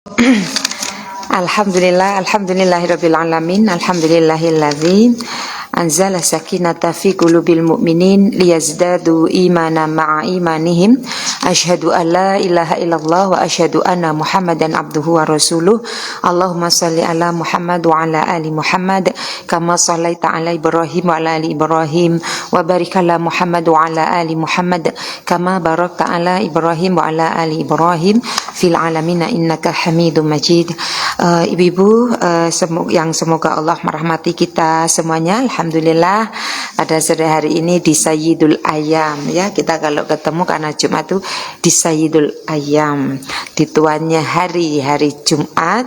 Alhamdulillahirabbil alamin. Alhamdulillahilladzi anzala sakinata fi qulubil mu'minin liyazdadu imanan ma'a imanihim. Asyhadu an la ilaha illallah wa asyhadu anna Muhammadan abduhu wa rasuluh. Allahumma shalli ala Muhammad wa ala ali Muhammad kama shallaita ala Ibrahim wa ala ali Ibrahim wa barik ala Muhammad wa ala ali Muhammad kama barakta ala Ibrahim wa ala ali Ibrahim fil alamin innaka Hamidum Majid. Ibu-ibu yang semoga Allah merahmati kita semuanya. Alhamdulillah pada sore hari ini di Sayyidul Ayyam, ya, kita kalau ketemu karena Jumat itu di Sayyidul Ayyam, di tuannya hari Jumat,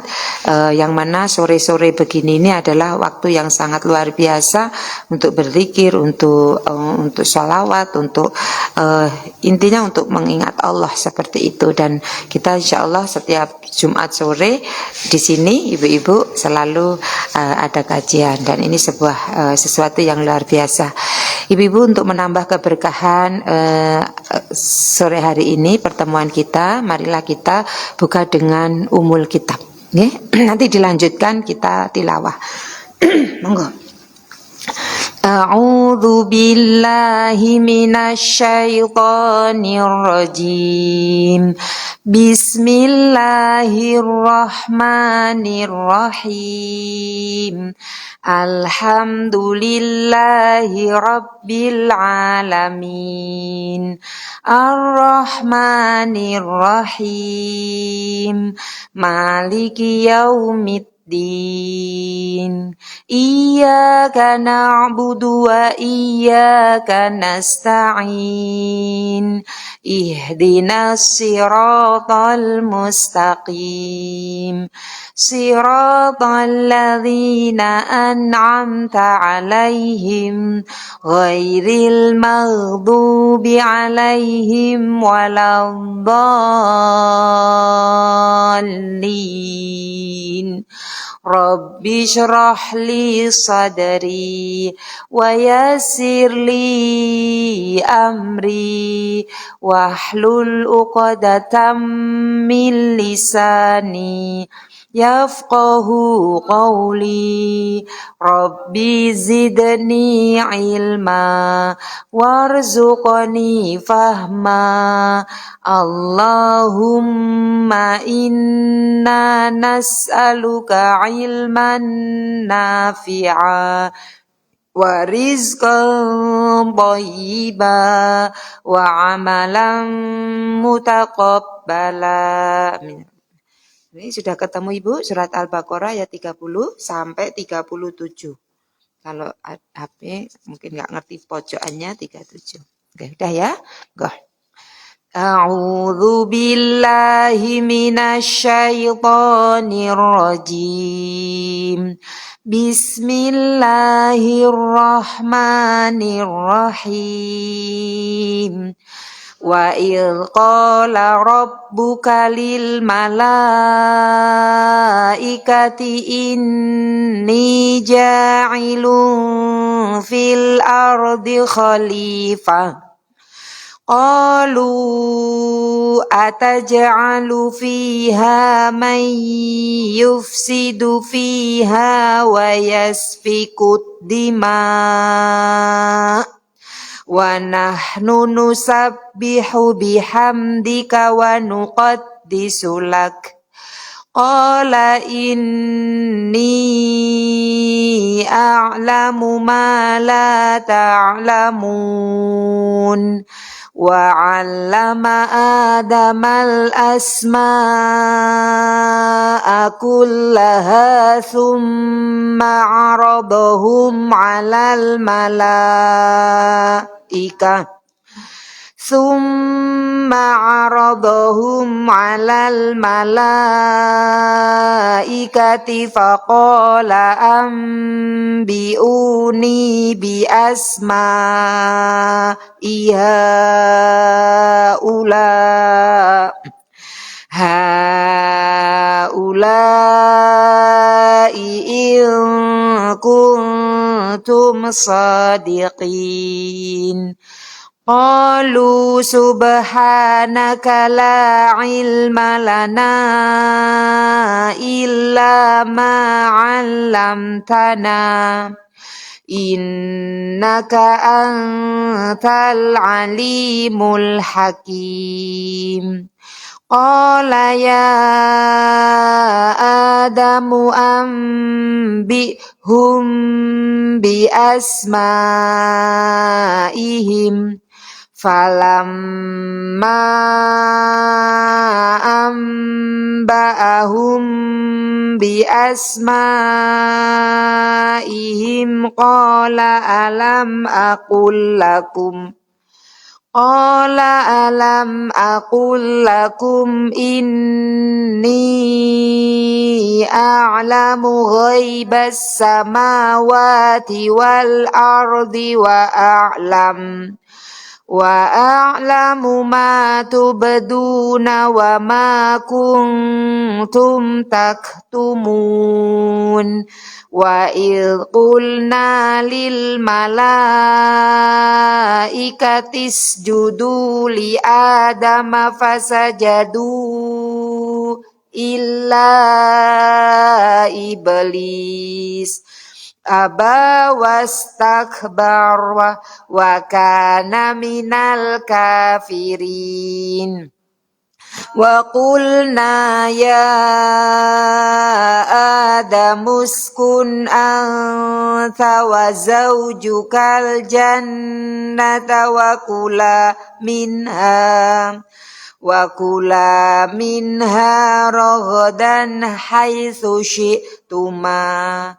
yang mana sore-sore begini ini adalah waktu yang sangat luar biasa untuk berzikir, untuk sholawat, untuk intinya untuk mengingat Allah seperti itu. Dan kita insya Allah setiap Jumat sore di sini ibu-ibu selalu ada kajian, dan ini sesuatu yang luar biasa. Ibu-ibu, untuk menambah keberkahan sore hari ini pertemuan kita, marilah kita buka dengan Ummul Kitab. Nanti dilanjutkan kita tilawah. Monggo. A'udzu billahi minasyaitonir rajim. Bismillahirrahmanirrahim. Alhamdulillahi rabbil alamin. Ar-Rahmanir-Rahim. Maliki yaumiddin. Iyyaka na'budu wa iyyaka nasta'in. Ihdinas siratal mustaqim. Siratal ladzina an'amta 'alaihim ghairil maghdubi 'alaihim waladdallin. Rabbi shrah li sadri wa yassir li amri wahlul 'uqdatam min lisani yafqahu qawli. Rabbi zidni ilma warzuqni fahma. Allahumma inna nas'aluka ilman nafi'a wa rizqan thayyiba wa amalan mutaqabbala. Amin. Ini sudah ketemu Ibu, surat Al-Baqarah ayat 30 sampai 37. Kalau HP mungkin nggak ngerti pojokannya 37. Oke, udah ya? Go. A'udzu billahi minasyaitonir rajim. Bismillahirrahmanirrahim. Wa idh qala rabbuka lil malaikati inni ja'ilun fil ardi khalifah. Qalu ataj'alu fiha man yufsidu fiha wa yasfiku dima. Wa nahnu nusabbihu bihamdika wa nuqaddisu lak. Qala inni a'lamu ma la ta'lamun. Wa 'allama Adamal asma'a kullaha thumma 'aradahum 'alal malaikah. Thumma 'aradahum 'alal malaikati faqala anbi'uni bi asma'i haula'i in kuntum sadiqin. Qalu subhanaka la ilma lana illa ma 'allamtana innaka antal alimul hakim. Qala ya Adamu ambihum bi asma'ihim falamma amba'ahum bi asma'ihim qala alam aqul lakum inni a'lamu ghaibas samawati wal ardi wa a'lamu ma tubduna wa ma kuntum taktumun wa idh qulna lil malaikati isjudu li adama fasajadu illa iblis aba wastakbar wa kana minal kafirin. Wa qulna ya Adamu uskun anta wa zawjukal jannata wa kula minha ragadan haitsu syi'tuma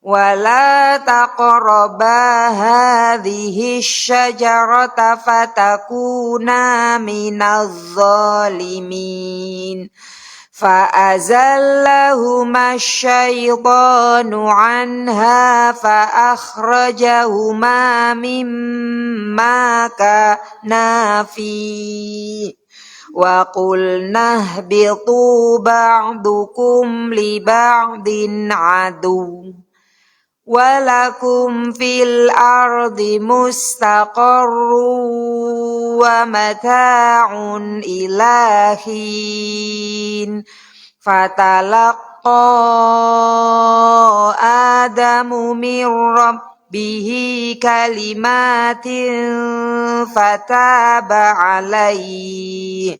wala taqraba hadhihi syajarata fatakuna minaz zalimin. Fa'azallahuma syaitanu anha fa'akhrajahuma mimma kana fi wa qulna ihbitu ba'dukum li ba'din adu walakum fil ardi mustaqarru wa mata'un ilahin fatalaqqa Adamu min rabbihi kalimatin fataba alaihi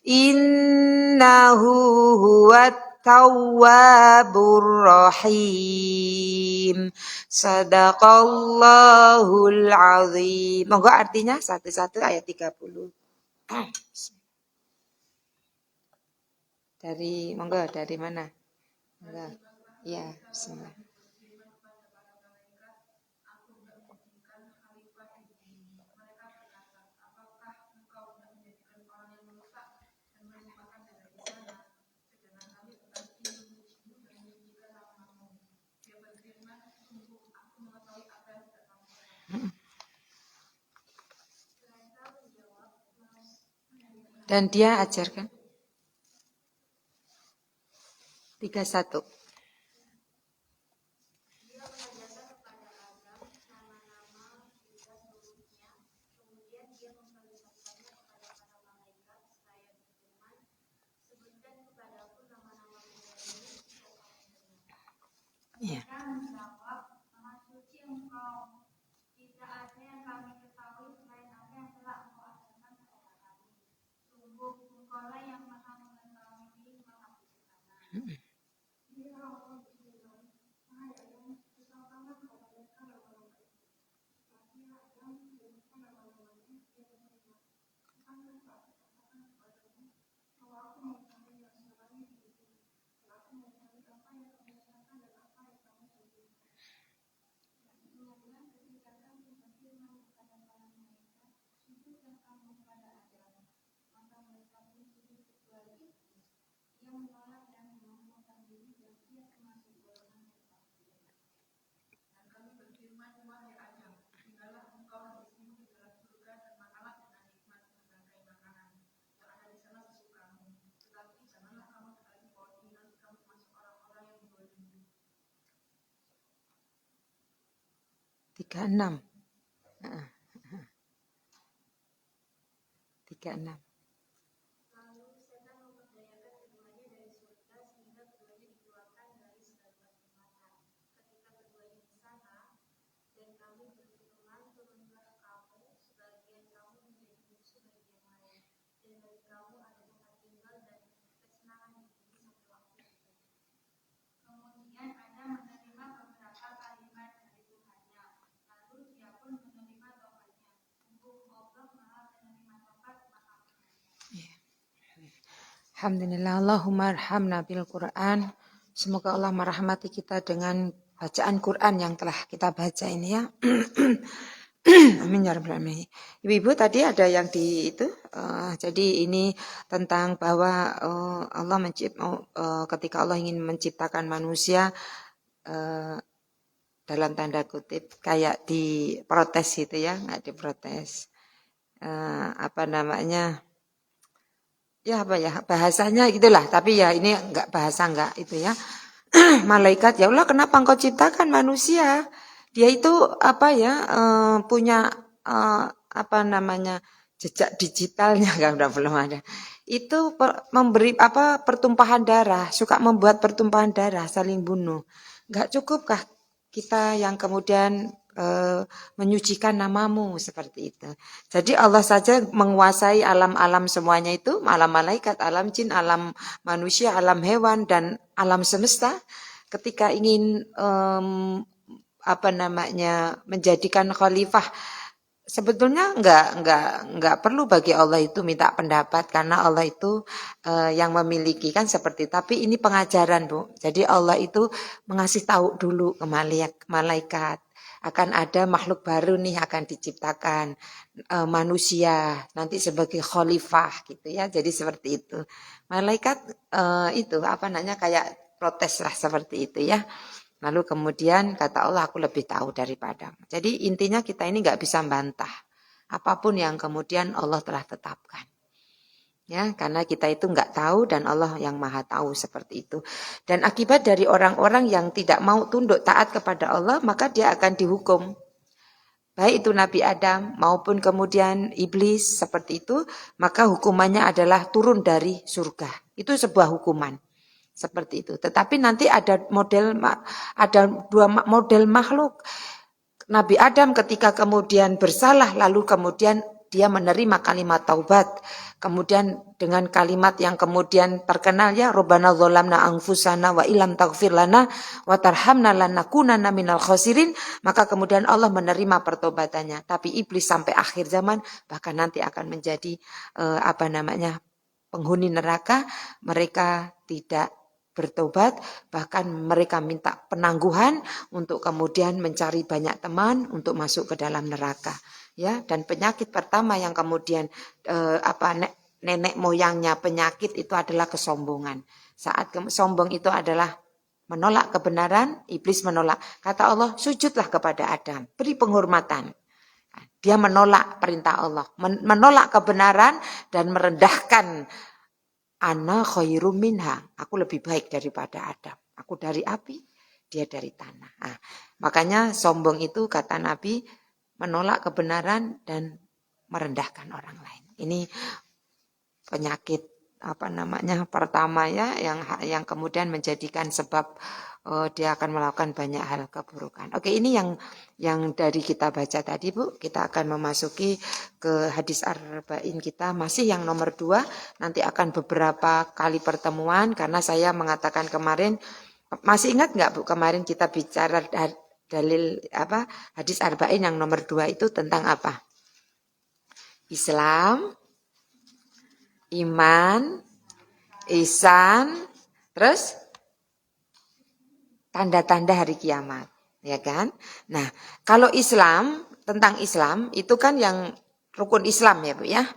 innahu huwat Tawwabur Rahim. Sadaqallahul Azim. Monggo artinya satu-satu ayat 30. Dari mana? Monggo. Ya, bismillah. Dan dia ajarkan 31. Ya. Tiga enam. 36. Alhamdulillah, Allahumma arhamna bil Quran. Semoga Allah merahmati kita dengan bacaan Quran yang telah kita baca ini ya. Amin ya rabbal alamin. Ibu-ibu tadi ada yang di itu, jadi ini tentang bahwa Allah ketika Allah ingin menciptakan manusia dalam tanda kutip kayak diprotes gitu ya, nggak diprotes. Apa namanya? Ya apa ya bahasanya gitulah, tapi ya ini enggak bahasa enggak itu ya. Malaikat, ya Allah kenapa engkau ciptakan manusia? Dia itu apa ya punya apa namanya jejak digitalnya kan udah belum ada. Itu memberi apa pertumpahan darah, suka membuat pertumpahan darah, saling bunuh. Enggak cukupkah kita yang kemudian menyucikan namamu seperti itu. Jadi Allah saja menguasai alam-alam semuanya itu, alam malaikat, alam jin, alam manusia, alam hewan dan alam semesta. Ketika ingin apa namanya menjadikan khalifah, sebetulnya enggak perlu bagi Allah itu minta pendapat karena Allah itu yang memiliki kan seperti. Tapi ini pengajaran Bu. Jadi Allah itu mengasih tahu dulu ke malaikat akan ada makhluk baru nih akan diciptakan manusia nanti sebagai khalifah gitu ya. Jadi seperti itu. Malaikat itu apa namanya kayak protes lah seperti itu ya. Lalu kemudian kata Allah aku lebih tahu daripada. Jadi intinya kita ini nggak bisa bantah apapun yang kemudian Allah telah tetapkan. Ya, karena kita itu nggak tahu dan Allah yang maha tahu seperti itu. Dan akibat dari orang-orang yang tidak mau tunduk taat kepada Allah, maka dia akan dihukum. Baik itu Nabi Adam maupun kemudian iblis seperti itu, maka hukumannya adalah turun dari surga. Itu sebuah hukuman. Seperti itu. Tetapi nanti ada dua model makhluk. Nabi Adam ketika kemudian bersalah lalu kemudian dia menerima kalimat taubat. Kemudian dengan kalimat yang kemudian terkenal ya Rabbana dzalamna anfusana wa illam taghfir lana wa tarhamna lanakunanna minal khasirin, maka kemudian Allah menerima pertobatannya. Tapi iblis sampai akhir zaman bahkan nanti akan menjadi apa namanya penghuni neraka, mereka tidak bertobat, bahkan mereka minta penangguhan untuk kemudian mencari banyak teman untuk masuk ke dalam neraka. Ya, dan penyakit pertama yang kemudian nenek moyangnya penyakit itu adalah kesombongan. Saat sombong itu adalah menolak kebenaran, iblis menolak. Kata Allah, sujudlah kepada Adam, beri penghormatan. Dia menolak perintah Allah, menolak kebenaran dan merendahkan ana khairum minha, aku lebih baik daripada Adam. Aku dari api, dia dari tanah. Nah, makanya sombong itu kata Nabi menolak kebenaran dan merendahkan orang lain. Ini penyakit apa namanya pertama ya yang kemudian menjadikan sebab dia akan melakukan banyak hal keburukan. Oke, ini yang dari kita baca tadi Bu, kita akan memasuki ke hadis arba'in kita, masih yang nomor 2, nanti akan beberapa kali pertemuan karena saya mengatakan kemarin, masih ingat nggak Bu kemarin kita bicara dalil apa hadis arba'in yang nomor 2 itu tentang apa? Islam, iman, ihsan, terus tanda-tanda hari kiamat, ya kan? Nah, kalau Islam, tentang Islam itu kan yang rukun Islam ya Bu ya.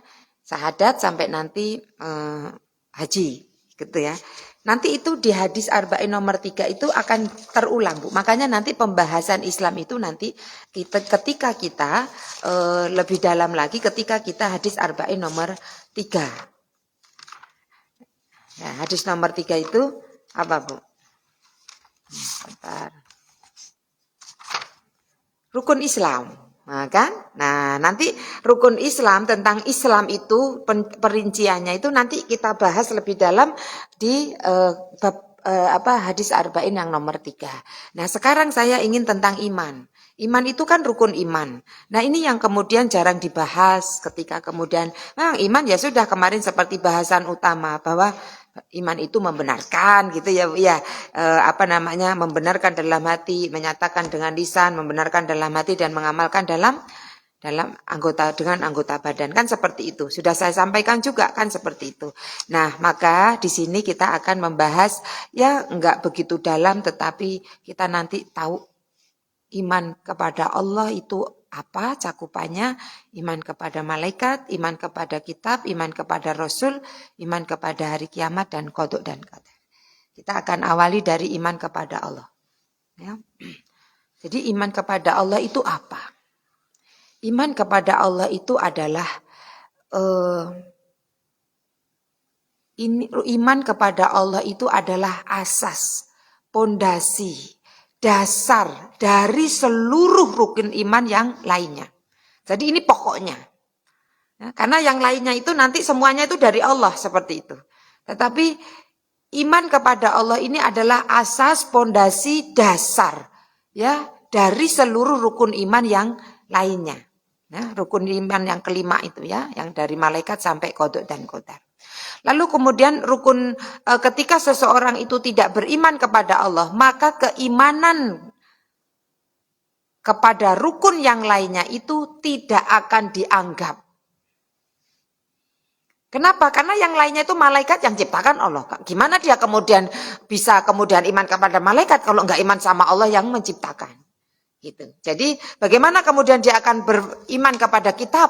Syahadat sampai nanti haji gitu ya. Nanti itu di hadis arba'in nomor 3 itu akan terulang Bu. Makanya nanti pembahasan Islam itu nanti ketika kita lebih dalam lagi ketika kita hadis arba'in nomor 3. Nah, hadis nomor 3 itu apa Bu? Bentar. Rukun Islam. Nah, kan? Nah, nanti rukun Islam, tentang Islam itu perinciannya itu nanti kita bahas lebih dalam di hadis arba'in yang nomor 3. Nah, sekarang saya ingin tentang iman. Iman itu kan rukun iman. Nah, ini yang kemudian jarang dibahas ketika kemudian iman ya sudah kemarin seperti bahasan utama bahwa iman itu membenarkan gitu ya, membenarkan dalam hati, menyatakan dengan lisan, membenarkan dalam hati dan mengamalkan dalam anggota badan, kan seperti itu. Sudah saya sampaikan juga kan seperti itu. Nah, maka di sini kita akan membahas ya enggak begitu dalam, tetapi kita nanti tahu iman kepada Allah itu apa cakupannya, iman kepada malaikat, iman kepada kitab, iman kepada rasul, iman kepada hari kiamat dan qada dan qadar. Kita akan awali dari iman kepada Allah. Ya. Jadi iman kepada Allah itu apa? Iman kepada Allah itu adalah iman kepada Allah itu adalah asas, pondasi, dasar dari seluruh rukun iman yang lainnya. Jadi ini pokoknya. Ya, karena yang lainnya itu nanti semuanya itu dari Allah seperti itu. Tetapi iman kepada Allah ini adalah asas, pondasi, dasar ya dari seluruh rukun iman yang lainnya. Nah, rukun iman yang kelima itu ya, yang dari malaikat sampai qada dan qadar. Lalu kemudian rukun ketika seseorang itu tidak beriman kepada Allah, maka keimanan kepada rukun yang lainnya itu tidak akan dianggap. Kenapa? Karena yang lainnya itu malaikat yang ciptakan Allah. Gimana dia kemudian bisa kemudian iman kepada malaikat kalau enggak iman sama Allah yang menciptakan? Gitu. Jadi bagaimana kemudian dia akan beriman kepada kitab?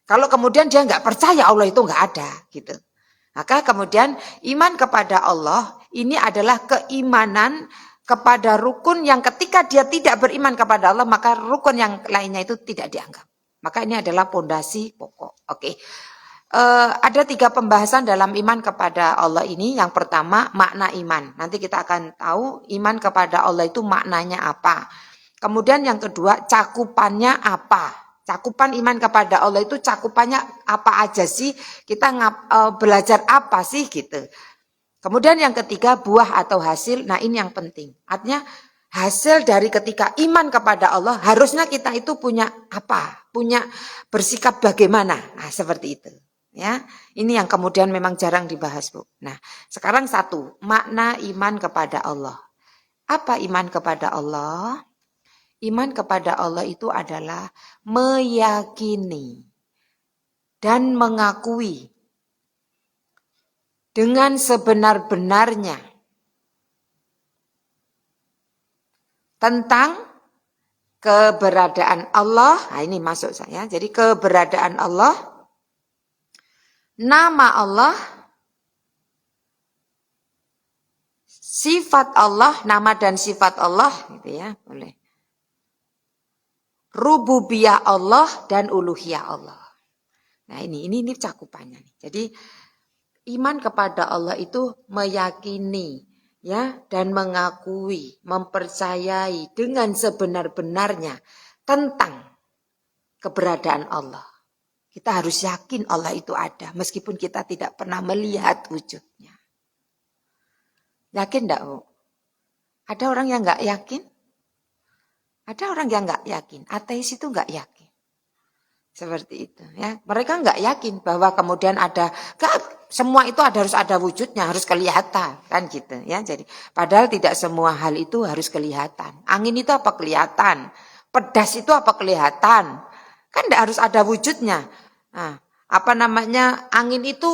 Kalau kemudian dia nggak percaya Allah itu nggak ada, gitu. Maka kemudian iman kepada Allah ini adalah keimanan kepada rukun yang ketika dia tidak beriman kepada Allah, maka rukun yang lainnya itu tidak dianggap. Maka ini adalah pondasi pokok. Oke. Ada 3 pembahasan dalam iman kepada Allah ini. Yang pertama makna iman. Nanti kita akan tahu iman kepada Allah itu maknanya apa. Kemudian yang kedua cakupannya apa. Cakupan iman kepada Allah itu cakupannya apa aja sih? Kita belajar apa sih gitu. Kemudian yang ketiga buah atau hasil. Nah ini yang penting. Artinya hasil dari ketika iman kepada Allah harusnya kita itu punya apa? Punya bersikap bagaimana? Nah seperti itu. Ya, ini yang kemudian memang jarang dibahas, Bu. Nah, sekarang satu, makna iman kepada Allah. Apa iman kepada Allah? Iman kepada Allah itu adalah meyakini dan mengakui dengan sebenar-benarnya tentang keberadaan Allah. Nah, ini masuk saya. Jadi keberadaan Allah, nama Allah, sifat Allah, nama dan sifat Allah, gitu ya, boleh. Rububiyah Allah dan uluhiyah Allah. Nah ini cakupannya. Jadi iman kepada Allah itu meyakini ya dan mengakui, mempercayai dengan sebenar-benarnya tentang keberadaan Allah. Kita harus yakin Allah itu ada meskipun kita tidak pernah melihat wujudnya. Yakin enggak, Bu? Ada orang yang enggak yakin? Ada orang yang enggak yakin, ateis itu enggak yakin. Seperti itu ya. Mereka enggak yakin bahwa kemudian ada semua itu harus ada wujudnya, harus kelihatan kan gitu ya. Jadi padahal tidak semua hal itu harus kelihatan. Angin itu apa kelihatan? Pedas itu apa kelihatan? Kan enggak harus ada wujudnya. Nah, angin itu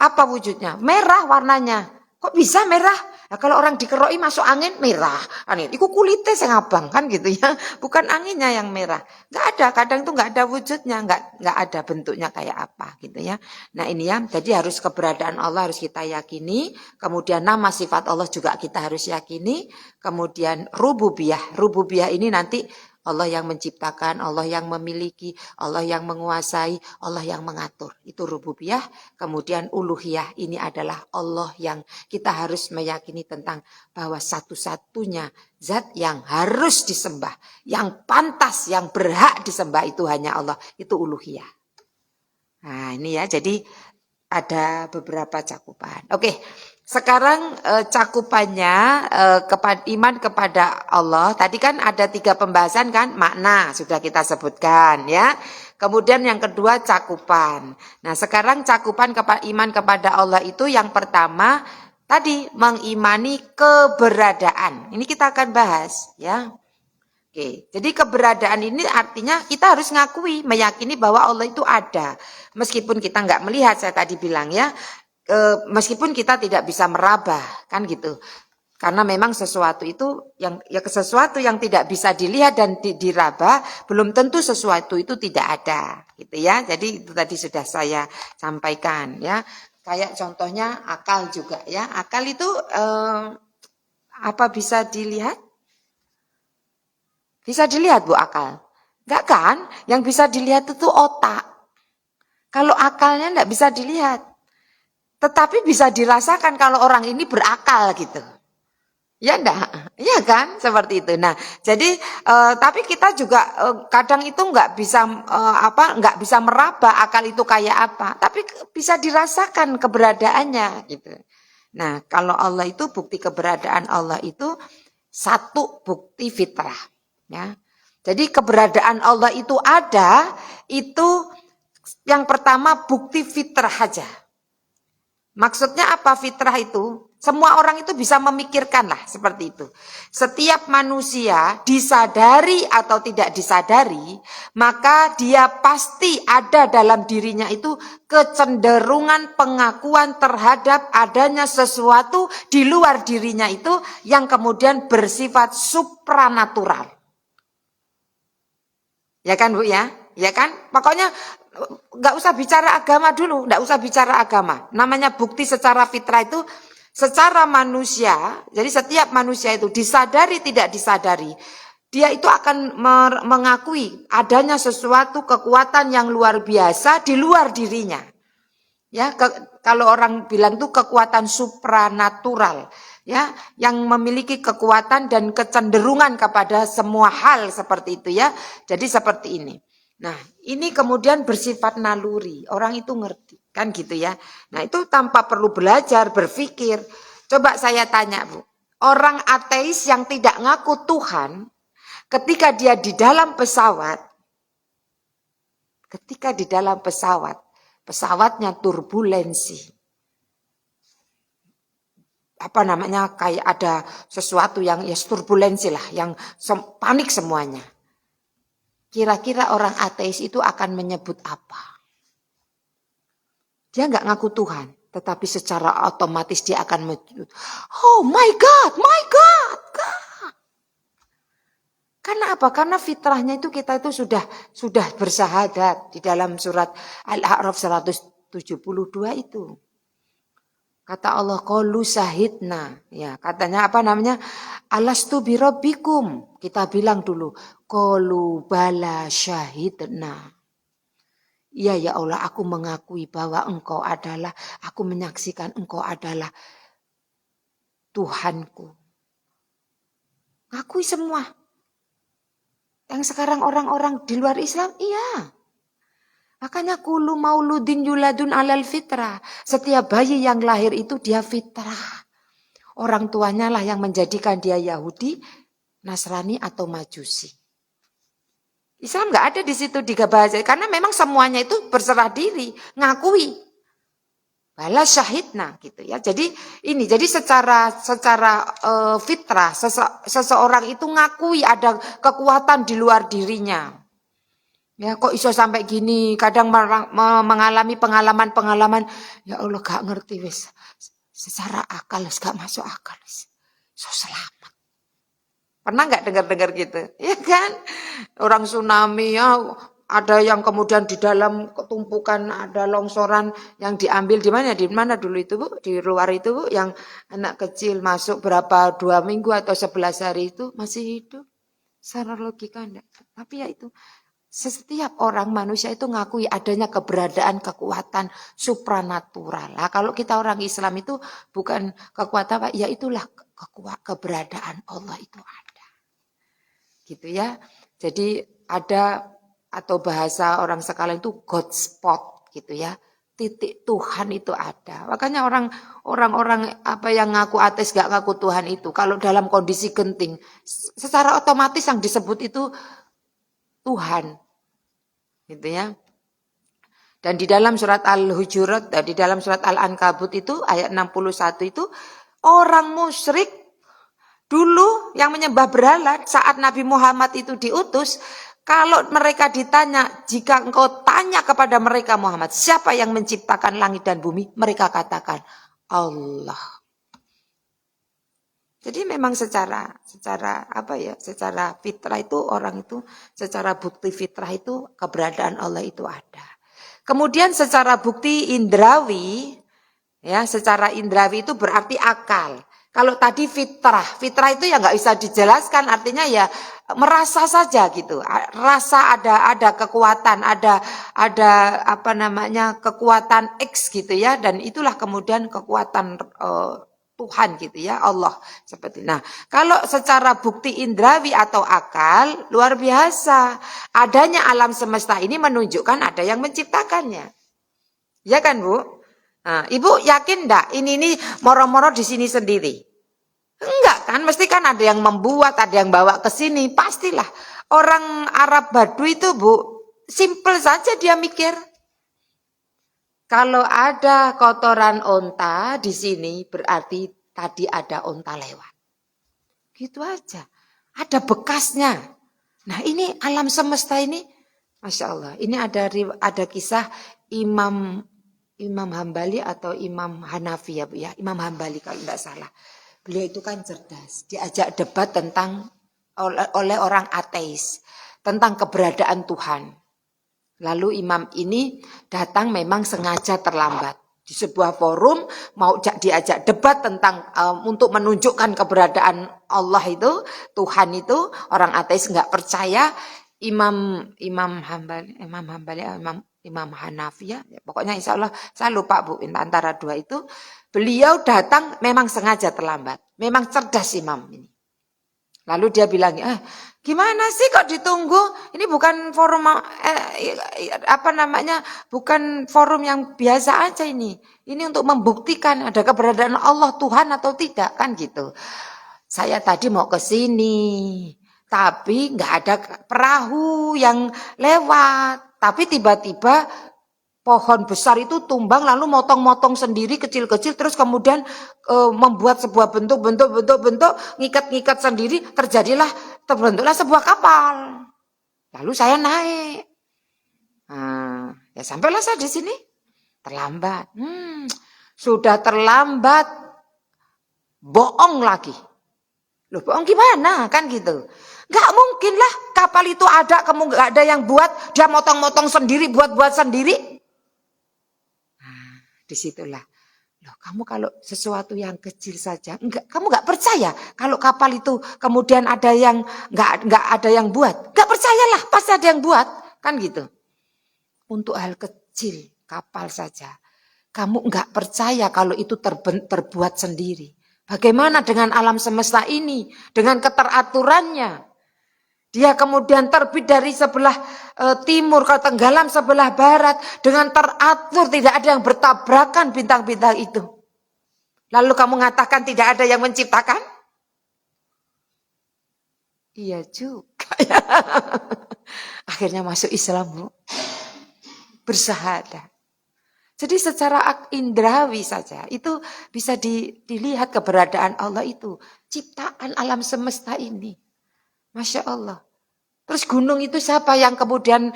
apa wujudnya? Merah warnanya. Kok bisa merah? Nah, kalau orang dikeroi masuk angin merah, itu kulitnya sing abang kan gitu ya, bukan anginnya yang merah. Nggak ada, kadang itu nggak ada wujudnya, nggak ada bentuknya kayak apa gitu ya. Nah ini ya, jadi harus keberadaan Allah harus kita yakini, kemudian nama sifat Allah juga kita harus yakini, kemudian rububiyah ini nanti Allah yang menciptakan, Allah yang memiliki, Allah yang menguasai, Allah yang mengatur. Itu rububiyah. Kemudian uluhiyah, ini adalah Allah yang kita harus meyakini tentang bahwa satu-satunya zat yang harus disembah, yang pantas, yang berhak disembah itu hanya Allah. Itu uluhiyah. Nah ini ya, jadi ada beberapa cakupan. Oke, sekarang cakupannya iman kepada Allah. Tadi kan ada 3 pembahasan kan, makna sudah kita sebutkan ya. Kemudian yang kedua cakupan. Nah sekarang cakupan iman kepada Allah itu yang pertama tadi mengimani keberadaan. Ini kita akan bahas ya. Oke, jadi keberadaan ini artinya kita harus ngakui, meyakini bahwa Allah itu ada. Meskipun kita nggak melihat, saya tadi bilang ya, meskipun kita tidak bisa meraba, kan gitu. Karena memang sesuatu itu sesuatu yang tidak bisa dilihat dan diraba, belum tentu sesuatu itu tidak ada, gitu ya. Jadi itu tadi sudah saya sampaikan ya. Kayak contohnya akal juga ya. Akal itu apa bisa dilihat? Bisa dilihat Bu akal? Enggak kan? Yang bisa dilihat itu otak. Kalau akalnya enggak bisa dilihat. Tetapi bisa dirasakan kalau orang ini berakal gitu. Ya enggak? Iya kan? Seperti itu. Nah, jadi tapi kita juga kadang itu enggak bisa enggak bisa meraba akal itu kayak apa. Tapi bisa dirasakan keberadaannya gitu. Nah, kalau Allah itu bukti keberadaan Allah itu satu bukti fitrah. Ya. Jadi keberadaan Allah itu ada, itu yang pertama bukti fitrah aja. Maksudnya apa fitrah itu? Semua orang itu bisa memikirkan lah seperti itu. Setiap manusia disadari atau tidak disadari, maka dia pasti ada dalam dirinya itu kecenderungan pengakuan terhadap adanya sesuatu di luar dirinya itu yang kemudian bersifat supranatural. Ya kan Bu ya? Ya kan? Pokoknya nggak usah bicara agama dulu, nggak usah bicara agama. Namanya bukti secara fitrah itu secara manusia. Jadi setiap manusia itu disadari tidak disadari, dia itu akan mengakui adanya sesuatu kekuatan yang luar biasa di luar dirinya. Ya, kalau orang bilang itu kekuatan supranatural. Ya, yang memiliki kekuatan dan kecenderungan kepada semua hal seperti itu ya. Jadi seperti ini. Nah, ini kemudian bersifat naluri. Orang itu ngerti, kan gitu ya. Nah, itu tanpa perlu belajar, berpikir. Coba saya tanya, Bu. Orang ateis yang tidak ngaku Tuhan, ketika dia di dalam pesawat, pesawatnya turbulensi. Apa namanya, kayak ada sesuatu yang ya turbulensi lah, yang panik semuanya. Kira-kira orang ateis itu akan menyebut apa? Dia nggak ngaku Tuhan, tetapi secara otomatis dia akan menyebut, oh my God, God. Karena apa? Karena fitrahnya itu kita itu sudah bersahadat di dalam surat Al-A'raf 172 itu. Kata Allah, qalu syahidna. Ya, katanya apa namanya? Alastu birabbikum. Kita bilang dulu, qalu bala syahidna. Iya ya Allah, aku mengakui bahwa aku menyaksikan engkau adalah Tuhanku. Ngakui semua. Yang sekarang orang-orang di luar Islam, iya. Makanya kulu mauludin yuladun alal fitrah. Setiap bayi yang lahir itu dia fitrah. Orang tuanya lah yang menjadikan dia Yahudi, Nasrani atau Majusi. Islam nggak ada di situ di bahasa, karena memang semuanya itu berserah diri, ngakui. Bala syahidna gitu ya. Jadi secara fitrah seseorang itu ngakui ada kekuatan di luar dirinya. Ya kok iso sampai gini, kadang mengalami pengalaman, ya Allah gak ngerti wis. Secara akal gak masuk akal wis. So selamat. Pernah gak dengar-dengar gitu? Ya kan? Orang tsunami ya, ada yang kemudian di dalam tumpukan ada longsoran yang diambil di mana? Di mana dulu itu Bu? Di luar itu Bu, yang anak kecil masuk berapa 2 minggu atau 11 hari itu masih hidup. Secara logika enggak. Tapi ya itu. Setiap orang manusia itu ngakui adanya keberadaan kekuatan supranatural. Nah, kalau kita orang Islam itu bukan kekuatan apa, ya itulah keberadaan Allah itu ada. Gitu ya. Jadi ada atau bahasa orang sekarang itu God spot gitu ya. Titik Tuhan itu ada. Makanya orang-orang apa yang ngaku ateis gak ngaku Tuhan itu kalau dalam kondisi genting secara otomatis yang disebut itu Tuhan. Gitu ya. Dan di dalam surat Al-Hujurat, di dalam surat Al-Ankabut itu ayat 61 itu orang musyrik dulu yang menyembah berhala saat Nabi Muhammad itu diutus, kalau mereka ditanya, jika engkau tanya kepada mereka Muhammad, siapa yang menciptakan langit dan bumi? Mereka katakan Allah. Jadi memang secara fitrah itu orang itu secara bukti fitrah itu keberadaan Allah itu ada. Kemudian secara bukti indrawi, ya secara indrawi itu berarti akal. Kalau tadi fitrah itu ya nggak bisa dijelaskan, artinya ya merasa saja gitu. Rasa ada kekuatan, ada kekuatan X gitu ya, dan itulah kemudian kekuatan Tuhan gitu ya, Allah seperti. Nah, kalau secara bukti indrawi atau akal luar biasa, adanya alam semesta ini menunjukkan ada yang menciptakannya. Ya kan, Bu? Nah, Ibu yakin enggak ini moro-moro di sini sendiri? Enggak kan, mesti kan ada yang membuat, ada yang bawa ke sini, pastilah. Orang Arab Baduy itu, Bu, simple saja dia mikir. Kalau ada kotoran onta di sini berarti tadi ada onta lewat. Gitu aja. Ada bekasnya. Nah ini alam semesta ini, Masya Allah. Ini ada kisah Imam Hambali atau Imam Hanafi ya Bu ya. Imam Hambali kalau tidak salah. Beliau itu kan cerdas. Diajak debat oleh orang ateis. Tentang keberadaan Tuhan. Lalu imam ini datang memang sengaja terlambat. Di sebuah forum mau diajak debat tentang untuk menunjukkan keberadaan Allah itu, Tuhan itu, orang ateis nggak percaya. Imam Hanafi ya, pokoknya insya Allah saya lupa Bu, antara dua itu. Beliau datang memang sengaja terlambat, memang cerdas imam ini. Lalu dia bilang, gimana sih kok ditunggu? Ini bukan forum bukan forum yang biasa aja ini. Ini untuk membuktikan ada keberadaan Allah Tuhan atau tidak kan gitu. Saya tadi mau ke sini, tapi nggak ada perahu yang lewat. Tapi tiba-tiba pohon besar itu tumbang lalu motong-motong sendiri kecil-kecil terus kemudian membuat sebuah bentuk ngikat-ngikat sendiri terbentuklah sebuah kapal. Lalu saya naik. Ya sampailah saya di sini. Terlambat. Sudah terlambat. Bohong lagi. Loh bohong gimana kan gitu. Gak mungkin lah kapal itu ada kamu gak ada yang buat dia motong-motong sendiri buat sendiri. Disitulah, loh kamu kalau sesuatu yang kecil saja, kamu nggak percaya kalau kapal itu kemudian ada yang nggak ada yang buat, nggak percayalah pasti ada yang buat, kan gitu. Untuk hal kecil kapal saja, kamu nggak percaya kalau itu terbuat sendiri. Bagaimana dengan alam semesta ini, dengan keteraturannya? Dia kemudian terbit dari sebelah timur ke tenggelam sebelah barat dengan teratur, tidak ada yang bertabrakan bintang-bintang itu. Lalu kamu mengatakan tidak ada yang menciptakan? Iya juga ya. Akhirnya masuk Islam Bu. Bersahadat. Jadi secara indrawi saja itu bisa dilihat keberadaan Allah itu. Ciptaan alam semesta ini. Masya Allah. Terus gunung itu siapa yang kemudian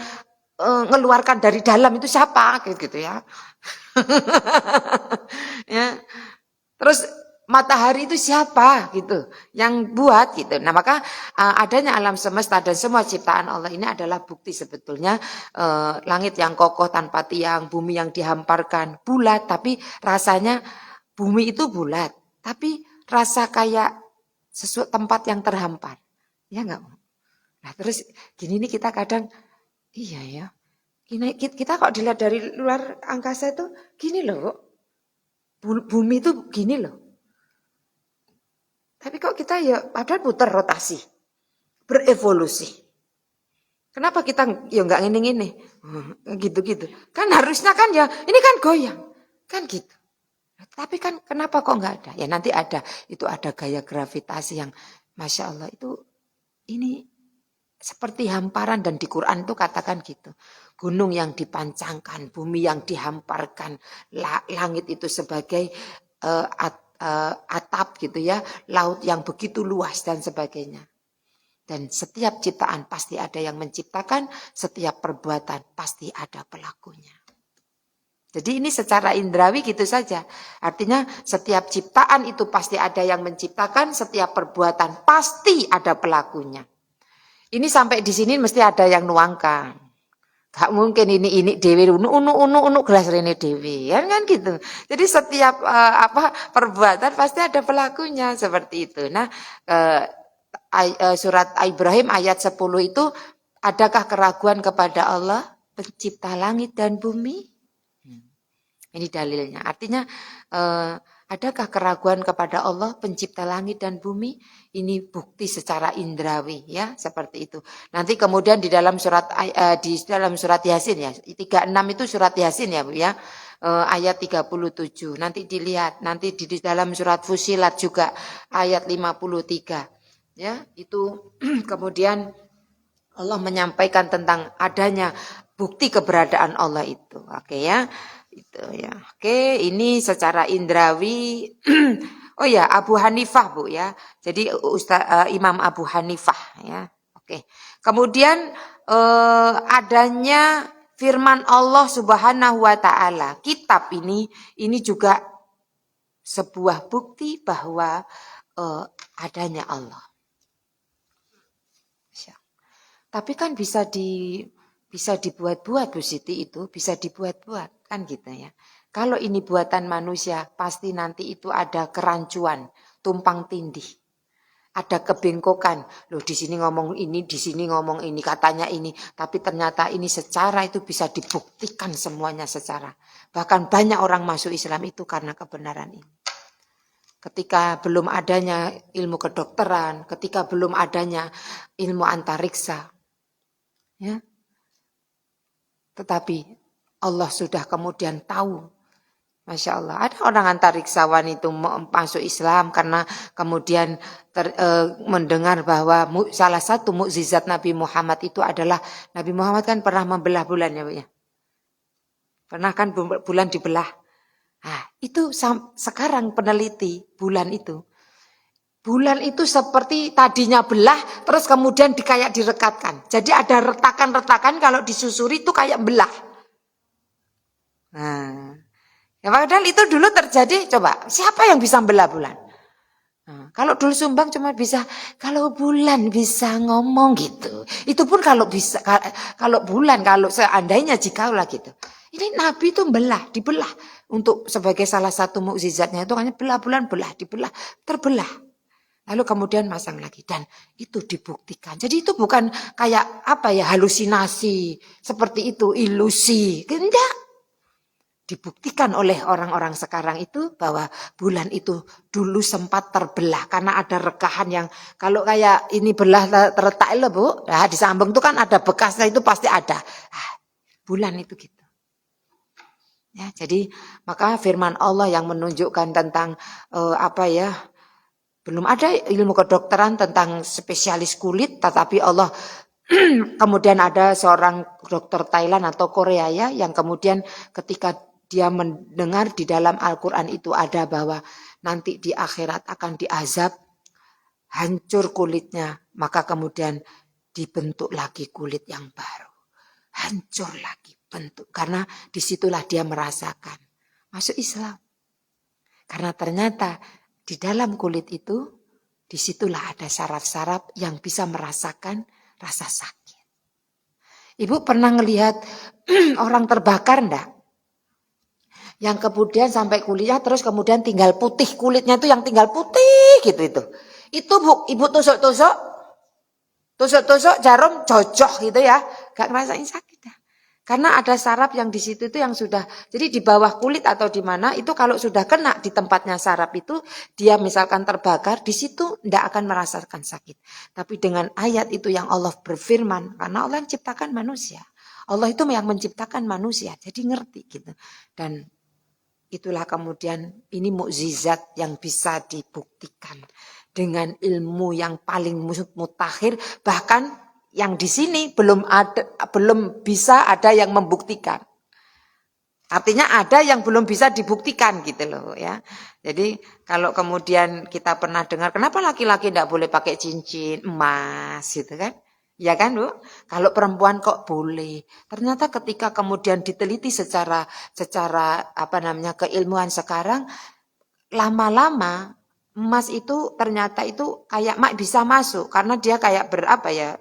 ngeluarkan dari dalam itu siapa? Gitu ya. Ya. Terus matahari itu siapa gitu yang buat gitu. Nah maka adanya alam semesta dan semua ciptaan Allah ini adalah bukti sebetulnya langit yang kokoh tanpa tiang, bumi yang dihamparkan bulat tapi rasanya bumi itu bulat tapi rasa kayak sesuatu tempat yang terhampar. Ya enggak? Nah terus gini nih kita kadang, iya ya, kita kok dilihat dari luar angkasa itu gini loh, bumi itu gini loh. Tapi kok kita ya padahal putar rotasi, berevolusi. Kenapa kita ya nggak ngene-ngene, gitu-gitu. Kan harusnya kan ya, ini kan goyang, kan gitu. Tapi kan kenapa kok nggak ada? Ya nanti ada, itu ada gaya gravitasi yang Masya Allah itu ini seperti hamparan dan di Quran itu katakan gitu. Gunung yang dipancangkan, bumi yang dihamparkan, langit itu sebagai atap gitu ya, laut yang begitu luas dan sebagainya. Dan setiap ciptaan pasti ada yang menciptakan, setiap perbuatan pasti ada pelakunya. Jadi ini secara indrawi gitu saja. Artinya setiap ciptaan itu pasti ada yang menciptakan, setiap perbuatan pasti ada pelakunya. Ini sampai di sini mesti ada yang nuangkan. Gak mungkin ini dewi unu gelas rene dewi kan gitu. Jadi setiap perbuatan pasti ada pelakunya seperti itu. Nah, surat Ibrahim ayat 10 itu, adakah keraguan kepada Allah pencipta langit dan bumi? Ini dalilnya. Artinya adakah keraguan kepada Allah pencipta langit dan bumi? Ini bukti secara indrawi ya, seperti itu. Nanti kemudian di dalam surat Yasin ya, 36 itu surat Yasin ya Bu ya. Ayat 37. Nanti dilihat, nanti di dalam surat Fusilat juga ayat 53. Ya, itu kemudian Allah menyampaikan tentang adanya bukti keberadaan Allah itu. Oke ya. Itu ya. Oke, ini secara indrawi. Oh ya, Abu Hanifah Bu ya. Jadi Imam Abu Hanifah ya. Oke. Kemudian adanya firman Allah Subhanahu wa taala. Kitab ini juga sebuah bukti bahwa adanya Allah. Tapi kan bisa dibuat-buat Bu Siti, itu bisa dibuat-buat kan gitu ya. Kalau ini buatan manusia pasti nanti itu ada kerancuan, tumpang tindih. Ada kebengkokan. Loh di sini ngomong ini, di sini ngomong ini, katanya ini, tapi ternyata ini secara itu bisa dibuktikan semuanya secara. Bahkan banyak orang masuk Islam itu karena kebenaran ini. Ketika belum adanya ilmu kedokteran, ketika belum adanya ilmu antariksa, ya. Tetapi Allah sudah kemudian tahu. Masya Allah, ada orang antariksawan itu masuk Islam karena kemudian mendengar bahwa salah satu mukjizat Nabi Muhammad itu adalah, Nabi Muhammad kan pernah membelah bulan ya Bu ya. Pernah kan bulan dibelah. Nah, itu sekarang peneliti bulan itu. Bulan itu seperti tadinya belah, terus kemudian kayak direkatkan. Jadi ada retakan-retakan, kalau disusuri itu kayak belah. Nah, ya padahal itu dulu terjadi. Coba, siapa yang bisa belah bulan? Nah, kalau dulu Sumbang cuma bisa, kalau bulan bisa ngomong gitu. Itu pun kalau bisa, kalau bulan, kalau seandainya jikaulah gitu. Ini Nabi itu dibelah. Untuk sebagai salah satu mukjizatnya itu hanya belah bulan, dibelah, terbelah. Lalu kemudian masang lagi dan itu dibuktikan. Jadi itu bukan kayak halusinasi seperti itu, ilusi. Enggak. Dibuktikan oleh orang-orang sekarang itu bahwa bulan itu dulu sempat terbelah karena ada rekahan yang kalau kayak ini belah terletak loh Bu. Nah, di sambung itu kan ada bekasnya, itu pasti ada. Bulan itu gitu. Ya, jadi maka firman Allah yang menunjukkan tentang belum ada ilmu kedokteran tentang spesialis kulit, tetapi Allah kemudian ada seorang dokter Thailand atau Korea ya, yang kemudian ketika dia mendengar di dalam Al-Quran itu ada bahwa nanti di akhirat akan diazab, hancur kulitnya, maka kemudian dibentuk lagi kulit yang baru. Hancur lagi bentuk, karena disitulah dia merasakan masuk Islam. Karena ternyata di dalam kulit itu, disitulah ada saraf-saraf yang bisa merasakan rasa sakit. Ibu pernah ngelihat orang terbakar enggak? Yang kemudian sampai kulitnya terus kemudian tinggal putih, kulitnya itu yang tinggal putih gitu itu. Itu Bu, Ibu tusuk-tusuk, tusuk-tusuk jarum jojok gitu ya, gak ngerasain sakit ya. Karena ada saraf yang di situ itu yang sudah, jadi di bawah kulit atau di mana itu kalau sudah kena di tempatnya saraf itu, dia misalkan terbakar, di situ tidak akan merasakan sakit. Tapi dengan ayat itu yang Allah berfirman, karena Allah yang ciptakan manusia. Allah itu yang menciptakan manusia, jadi ngerti gitu. Dan itulah kemudian ini mukjizat yang bisa dibuktikan dengan ilmu yang paling mutakhir, bahkan yang di sini belum bisa ada yang membuktikan. Artinya ada yang belum bisa dibuktikan gitu loh ya. Jadi kalau kemudian kita pernah dengar kenapa laki-laki tidak boleh pakai cincin emas gitu kan? Ya kan Bu? Kalau perempuan kok boleh? Ternyata ketika kemudian diteliti secara keilmuan sekarang, lama-lama emas itu ternyata itu kayak bisa masuk karena dia kayak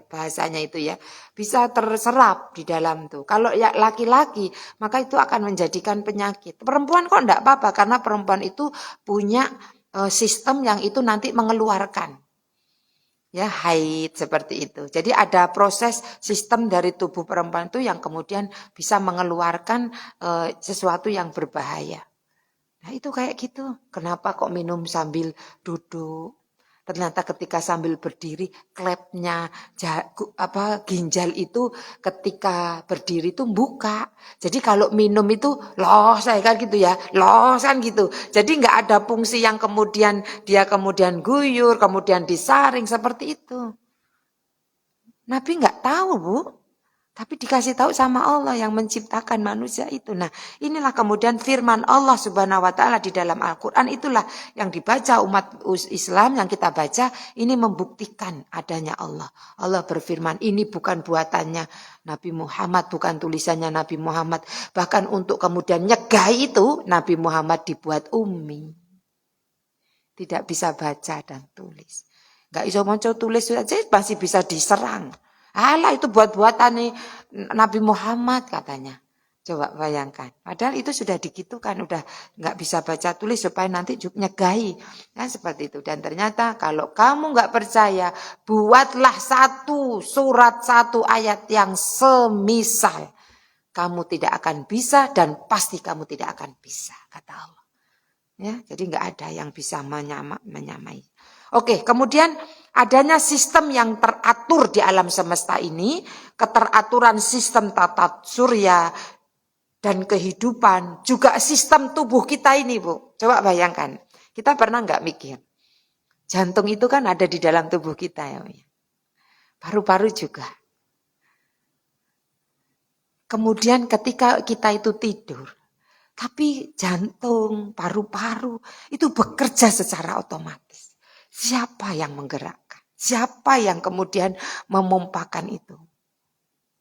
bahasanya itu ya, bisa terserap di dalam tuh. Kalau ya laki-laki maka itu akan menjadikan penyakit. Perempuan kok enggak apa-apa karena perempuan itu punya sistem yang itu nanti mengeluarkan ya haid seperti itu. Jadi ada proses sistem dari tubuh perempuan itu yang kemudian bisa mengeluarkan sesuatu yang berbahaya. Nah itu kayak gitu. Kenapa kok minum sambil duduk? Ternyata ketika sambil berdiri, klepnya ginjal itu ketika berdiri itu buka. Jadi kalau minum itu los kan gitu ya, los kan gitu. Jadi nggak ada fungsi yang kemudian dia kemudian guyur, kemudian disaring seperti itu. Nabi nggak tahu Bu. Tapi dikasih tahu sama Allah yang menciptakan manusia itu. Nah inilah kemudian firman Allah subhanahu wa ta'ala di dalam Al-Quran. Itulah yang dibaca umat Islam yang kita baca. Ini membuktikan adanya Allah. Allah berfirman ini bukan buatannya Nabi Muhammad. Bukan tulisannya Nabi Muhammad. Bahkan untuk kemudian nyegah itu Nabi Muhammad dibuat ummi. Tidak bisa baca dan tulis. Gak bisa mau tulis saja masih bisa diserang. Alah itu buat-buatan nih Nabi Muhammad katanya. Coba bayangkan. Padahal itu sudah digitukan. Udah gak bisa baca tulis supaya nanti nyegahi. Nah seperti itu. Dan ternyata kalau kamu gak percaya. Buatlah satu surat, satu ayat yang semisal. Kamu tidak akan bisa dan pasti kamu tidak akan bisa. Kata Allah. Ya, jadi gak ada yang bisa menyamai. Oke, kemudian adanya sistem yang teratur di alam semesta ini, keteraturan sistem tata surya dan kehidupan, juga sistem tubuh kita ini Bu. Coba bayangkan, kita pernah nggak mikir, jantung itu kan ada di dalam tubuh kita ya. Paru-paru juga. Kemudian ketika kita itu tidur, tapi jantung, paru-paru itu bekerja secara otomatis. Siapa yang menggerakkan? Siapa yang kemudian memompakan itu?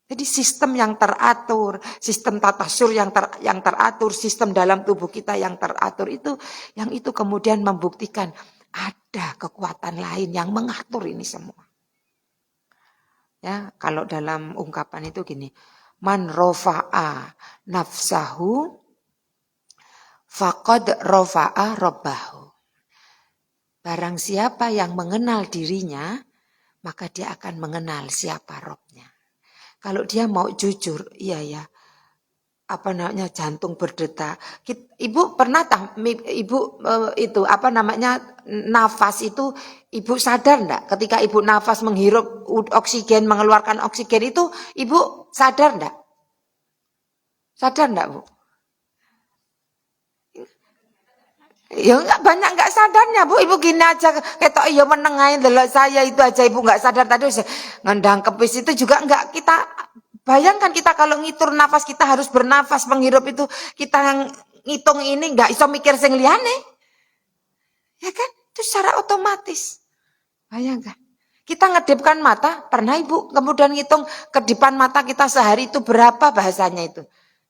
Jadi sistem yang teratur, sistem tata surya yang teratur, sistem dalam tubuh kita yang teratur itu, yang itu kemudian membuktikan ada kekuatan lain yang mengatur ini semua. Ya, kalau dalam ungkapan itu gini, man rofa'a nafsahu faqad rofa'a robbahu. Barang siapa yang mengenal dirinya, maka dia akan mengenal siapa Robnya. Kalau dia mau jujur, iya ya, jantung berdetak. Ibu pernah nafas itu, ibu sadar enggak? Ketika ibu nafas menghirup oksigen, mengeluarkan oksigen itu, ibu sadar enggak? Sadar enggak Bu? Ya enggak banyak enggak sadarnya Bu. Ibu gini aja ketok iya menengahin delok saya itu aja ibu enggak sadar tadi ngendang kepis itu juga enggak kita bayangkan kita kalau ngitur nafas kita harus bernafas menghirup itu kita ngitung ini enggak iso mikir sing liyane. Ya kan? Itu secara otomatis. Bayangkan. Kita ngedipkan mata, pernah Ibu kemudian ngitung kedipan mata kita sehari itu berapa bahasanya itu.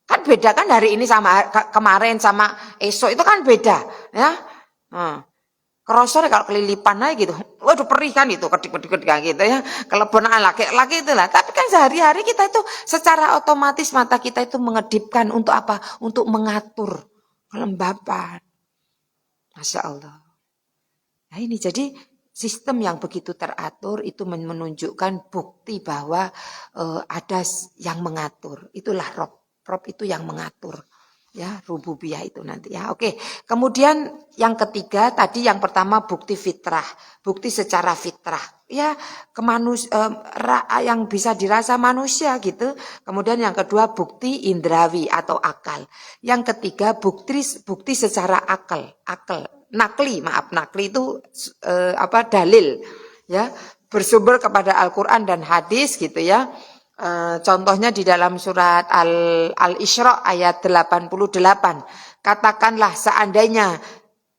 Kan beda kan hari ini sama kemarin sama esok itu kan beda ya. Kerosor kalau kelilipan aja gitu. Waduh perih kan itu kedik-kedik gitu ya. Kelebon laki-laki itulah. Tapi kan sehari-hari kita itu secara otomatis mata kita itu mengedipkan untuk apa? Untuk mengatur kelembapan. Masya Allah. Nah ini jadi sistem yang begitu teratur itu menunjukkan bukti bahwa ada yang mengatur. Itulah Rob. Rob itu yang mengatur. Ya, rububiyah itu nanti ya. Oke. Kemudian yang ketiga tadi yang pertama bukti fitrah, bukti secara fitrah. Ya, yang bisa dirasa manusia gitu. Kemudian yang kedua bukti indrawi atau akal. Yang ketiga bukti secara akal. Nakli itu dalil ya, bersumber kepada Al-Qur'an dan hadis gitu ya. Contohnya di dalam surat Al-Isra ayat 88. Katakanlah seandainya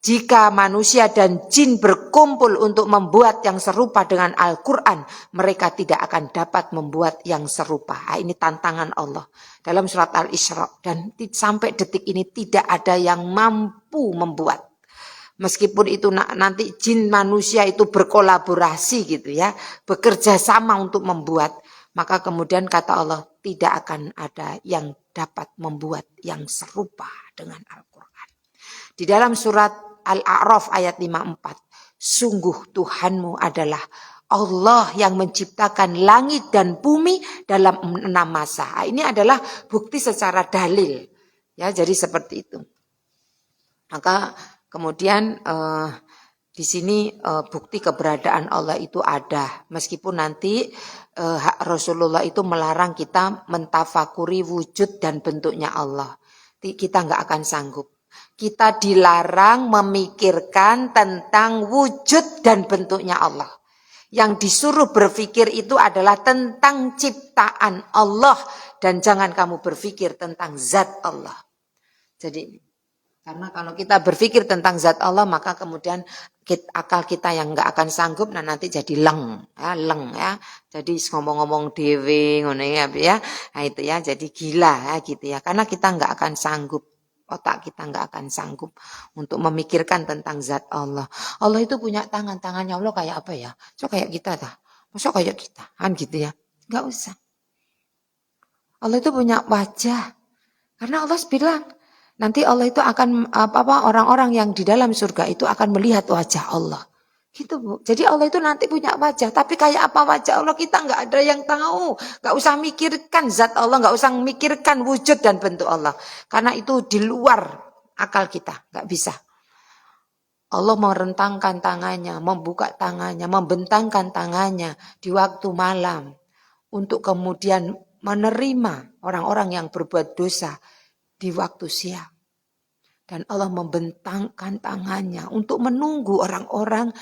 jika manusia dan jin berkumpul untuk membuat yang serupa dengan Al-Quran, mereka tidak akan dapat membuat yang serupa. Ini tantangan Allah dalam surat Al-Isra. Dan sampai detik ini tidak ada yang mampu membuat. Meskipun itu nanti jin manusia itu berkolaborasi gitu ya, bekerja sama untuk membuat. Maka kemudian kata Allah, tidak akan ada yang dapat membuat yang serupa dengan Al-Quran. Di dalam surat Al-A'raf ayat 54, sungguh Tuhanmu adalah Allah yang menciptakan langit dan bumi dalam 6 masa. Ini adalah bukti secara dalil. Ya, jadi seperti itu. Maka kemudian di sini bukti keberadaan Allah itu ada. Meskipun nanti Rasulullah itu melarang kita mentafakuri wujud dan bentuknya Allah. Kita nggak akan sanggup. Kita dilarang memikirkan tentang wujud dan bentuknya Allah. Yang disuruh berpikir itu adalah tentang ciptaan Allah. Dan jangan kamu berpikir tentang zat Allah. Jadi karena kalau kita berpikir tentang zat Allah, maka kemudian akal kita yang nggak akan sanggup, nah nanti jadi leng ya. Jadi ngomong-ngomong dewe, ngono ya. Nah itu ya, jadi gila ya gitu ya. Karena kita nggak akan sanggup, otak kita nggak akan sanggup untuk memikirkan tentang zat Allah. Allah itu punya tangannya Allah kayak apa ya? So kayak kita dah, masa kayak kita, kan gitu ya? Nggak usah. Allah itu punya wajah, karena Allah bilang. Nanti Allah itu akan orang-orang yang di dalam surga itu akan melihat wajah Allah. Gitu Bu. Jadi Allah itu nanti punya wajah. Tapi kayak apa wajah Allah kita nggak ada yang tahu. Nggak usah mikirkan zat Allah. Nggak usah mikirkan wujud dan bentuk Allah. Karena itu di luar akal kita. Nggak bisa. Allah merentangkan tangannya. Membuka tangannya. Membentangkan tangannya. Di waktu malam. Untuk kemudian menerima orang-orang yang berbuat dosa. Di waktu siang. Dan Allah membentangkan tangannya untuk menunggu orang-orang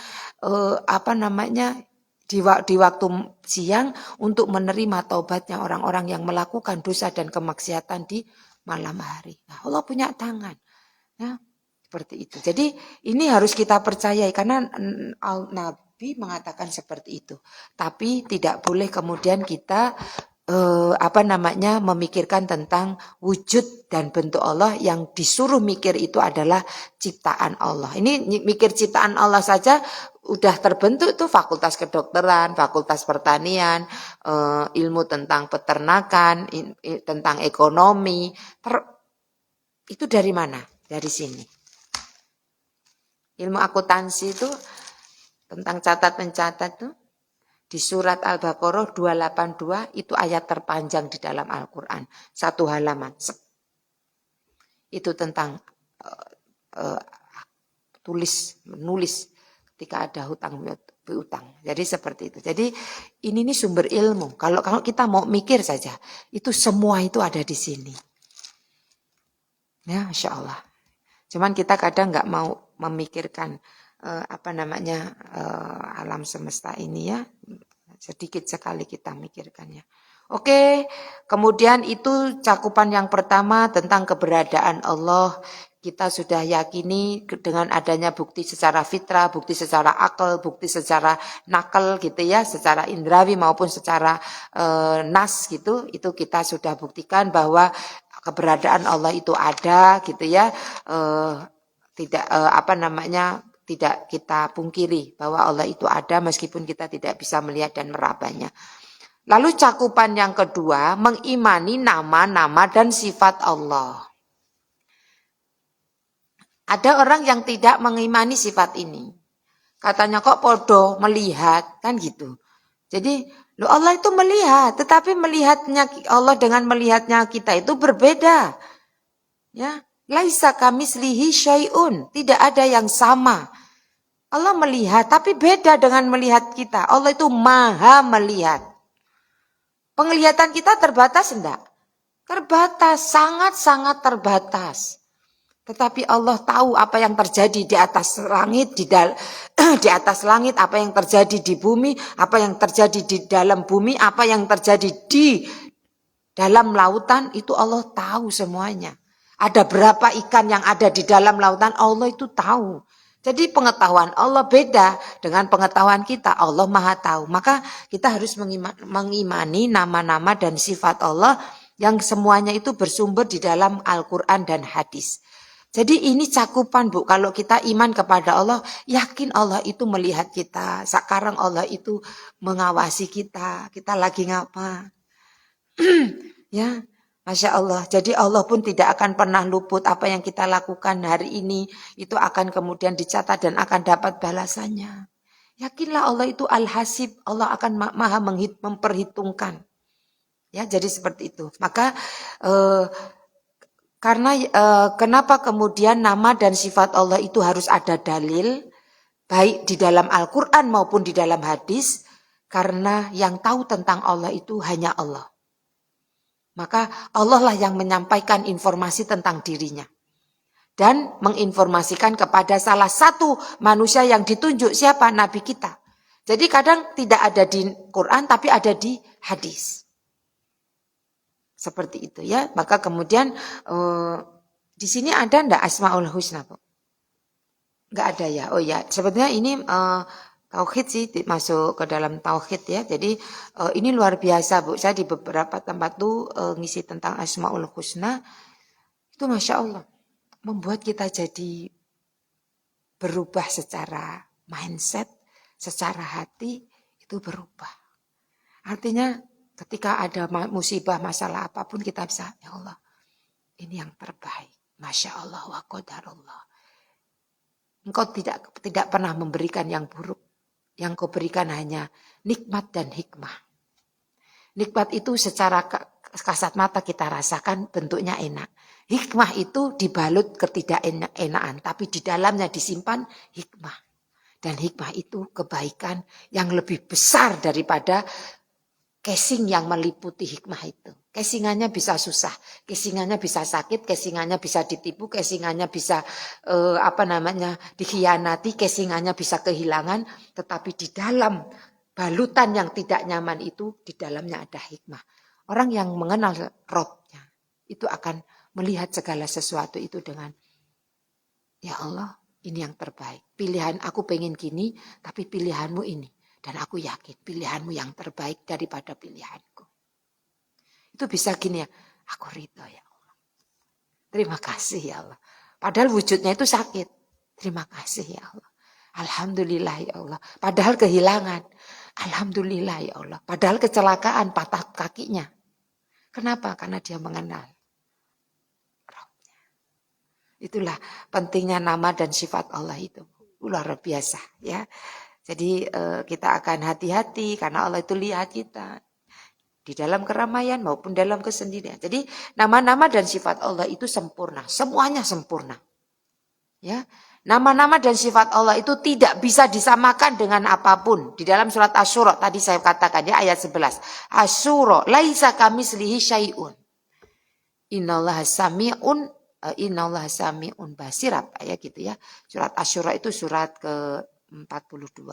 di waktu siang untuk menerima taubatnya orang-orang yang melakukan dosa dan kemaksiatan di malam hari. Nah, Allah punya tangan. Ya, seperti itu. Jadi ini harus kita percayai karena Nabi mengatakan seperti itu. Tapi tidak boleh kemudian kita memikirkan tentang wujud dan bentuk Allah. Yang disuruh mikir itu adalah ciptaan Allah. Ini mikir ciptaan Allah saja udah terbentuk tuh fakultas kedokteran, fakultas pertanian, ilmu tentang peternakan, tentang ekonomi. Itu dari mana? Dari sini. Ilmu akuntansi itu tentang catat-mencatat tuh. Di surat Al-Baqarah 282 itu ayat terpanjang di dalam Al-Quran. 1 halaman. Itu tentang menulis ketika ada hutang piutang. Jadi seperti itu. Jadi ini sumber ilmu. Kalau kita mau mikir saja, itu semua itu ada di sini. Ya, Masya Allah. Cuman kita kadang nggak mau memikirkan alam semesta ini ya. Sedikit sekali kita mikirkannya. Oke, kemudian itu cakupan yang pertama tentang keberadaan Allah. Kita sudah yakini dengan adanya bukti secara fitrah, bukti secara akal, bukti secara nakal gitu ya, secara indrawi maupun secara nas gitu. Itu kita sudah buktikan bahwa keberadaan Allah itu ada gitu ya. Tidak kita pungkiri bahwa Allah itu ada meskipun kita tidak bisa melihat dan merabanya. Lalu cakupan yang kedua, mengimani nama-nama dan sifat Allah. Ada orang yang tidak mengimani sifat ini. Katanya kok podo melihat, kan gitu. Jadi Allah itu melihat, tetapi melihatnya Allah dengan melihatnya kita itu berbeda. Ya, laisa kamislihi syai'un, tidak ada yang sama. Allah melihat, tapi beda dengan melihat kita. Allah itu maha melihat. Penglihatan kita terbatas enggak? Terbatas, sangat-sangat terbatas. Tetapi Allah tahu apa yang terjadi di atas langit, di atas langit, apa yang terjadi di bumi, apa yang terjadi di dalam bumi, apa yang terjadi di dalam lautan, itu Allah tahu semuanya. Ada berapa ikan yang ada di dalam lautan, Allah itu tahu. Jadi pengetahuan Allah beda dengan pengetahuan kita. Allah maha tahu. Maka kita harus mengimani nama-nama dan sifat Allah yang semuanya itu bersumber di dalam Al-Quran dan hadis. Jadi ini cakupan Bu, kalau kita iman kepada Allah, yakin Allah itu melihat kita. Sekarang Allah itu mengawasi kita lagi ngapa. Ya, Masya Allah. Jadi Allah pun tidak akan pernah luput apa yang kita lakukan hari ini. Itu akan kemudian dicatat dan akan dapat balasannya. Yakinlah Allah itu Al-Hasib. Allah akan maha memperhitungkan. Ya, jadi seperti itu. Maka karena kenapa kemudian nama dan sifat Allah itu harus ada dalil, baik di dalam Al-Quran maupun di dalam hadis, karena yang tahu tentang Allah itu hanya Allah. Maka Allah lah yang menyampaikan informasi tentang dirinya. Dan menginformasikan kepada salah satu manusia yang ditunjuk, siapa? Nabi kita. Jadi kadang tidak ada di Quran tapi ada di hadis. Seperti itu ya. Maka kemudian di sini ada ndak Asmaul Husna, Bu? Enggak ada ya. Oh ya, sebetulnya ini tauhid sih, masuk ke dalam tauhid ya. Jadi ini luar biasa, Bu. Saya di beberapa tempat tuh ngisi tentang Asmaul Husna. Itu Masya Allah membuat kita jadi berubah secara mindset, secara hati itu berubah. Artinya ketika ada musibah, masalah apapun kita bisa, ya Allah, ini yang terbaik. Masya Allah wa qadarullah. Engkau tidak pernah memberikan yang buruk. Yang kau berikan hanya nikmat dan hikmah. Nikmat itu secara kasat mata kita rasakan bentuknya enak. Hikmah itu dibalut ketidakenakan, tapi di dalamnya disimpan hikmah. Dan hikmah itu kebaikan yang lebih besar daripada casing yang meliputi hikmah itu. Casingannya bisa susah, casingannya bisa sakit, casingannya bisa ditipu, casingannya bisa dikhianati, casingannya bisa kehilangan. Tetapi di dalam balutan yang tidak nyaman itu, di dalamnya ada hikmah. Orang yang mengenal Robnya itu akan melihat segala sesuatu itu dengan, ya Allah, ini yang terbaik. Pilihan aku pengen gini, tapi pilihanmu ini. Dan aku yakin pilihanmu yang terbaik daripada pilihanku. Itu bisa gini ya, aku ridho ya Allah. Terima kasih ya Allah. Padahal wujudnya itu sakit. Terima kasih ya Allah. Alhamdulillah ya Allah. Padahal kehilangan. Alhamdulillah ya Allah. Padahal kecelakaan, patah kakinya. Kenapa? Karena dia mengenal Rabbnya. Itulah pentingnya nama dan sifat Allah itu. Luar biasa ya. Jadi kita akan hati-hati karena Allah itu lihat kita di dalam keramaian maupun dalam kesendirian. Jadi nama-nama dan sifat Allah itu sempurna, semuanya sempurna. Ya, nama-nama dan sifat Allah itu tidak bisa disamakan dengan apapun. Di dalam surat Asy-Syura tadi saya katakan ya ayat 11. Asy-Syura laisa kamitslihi syai'un. Innallaha sami'un basir, ya gitu ya. Surat Asy-Syura itu surat ke-42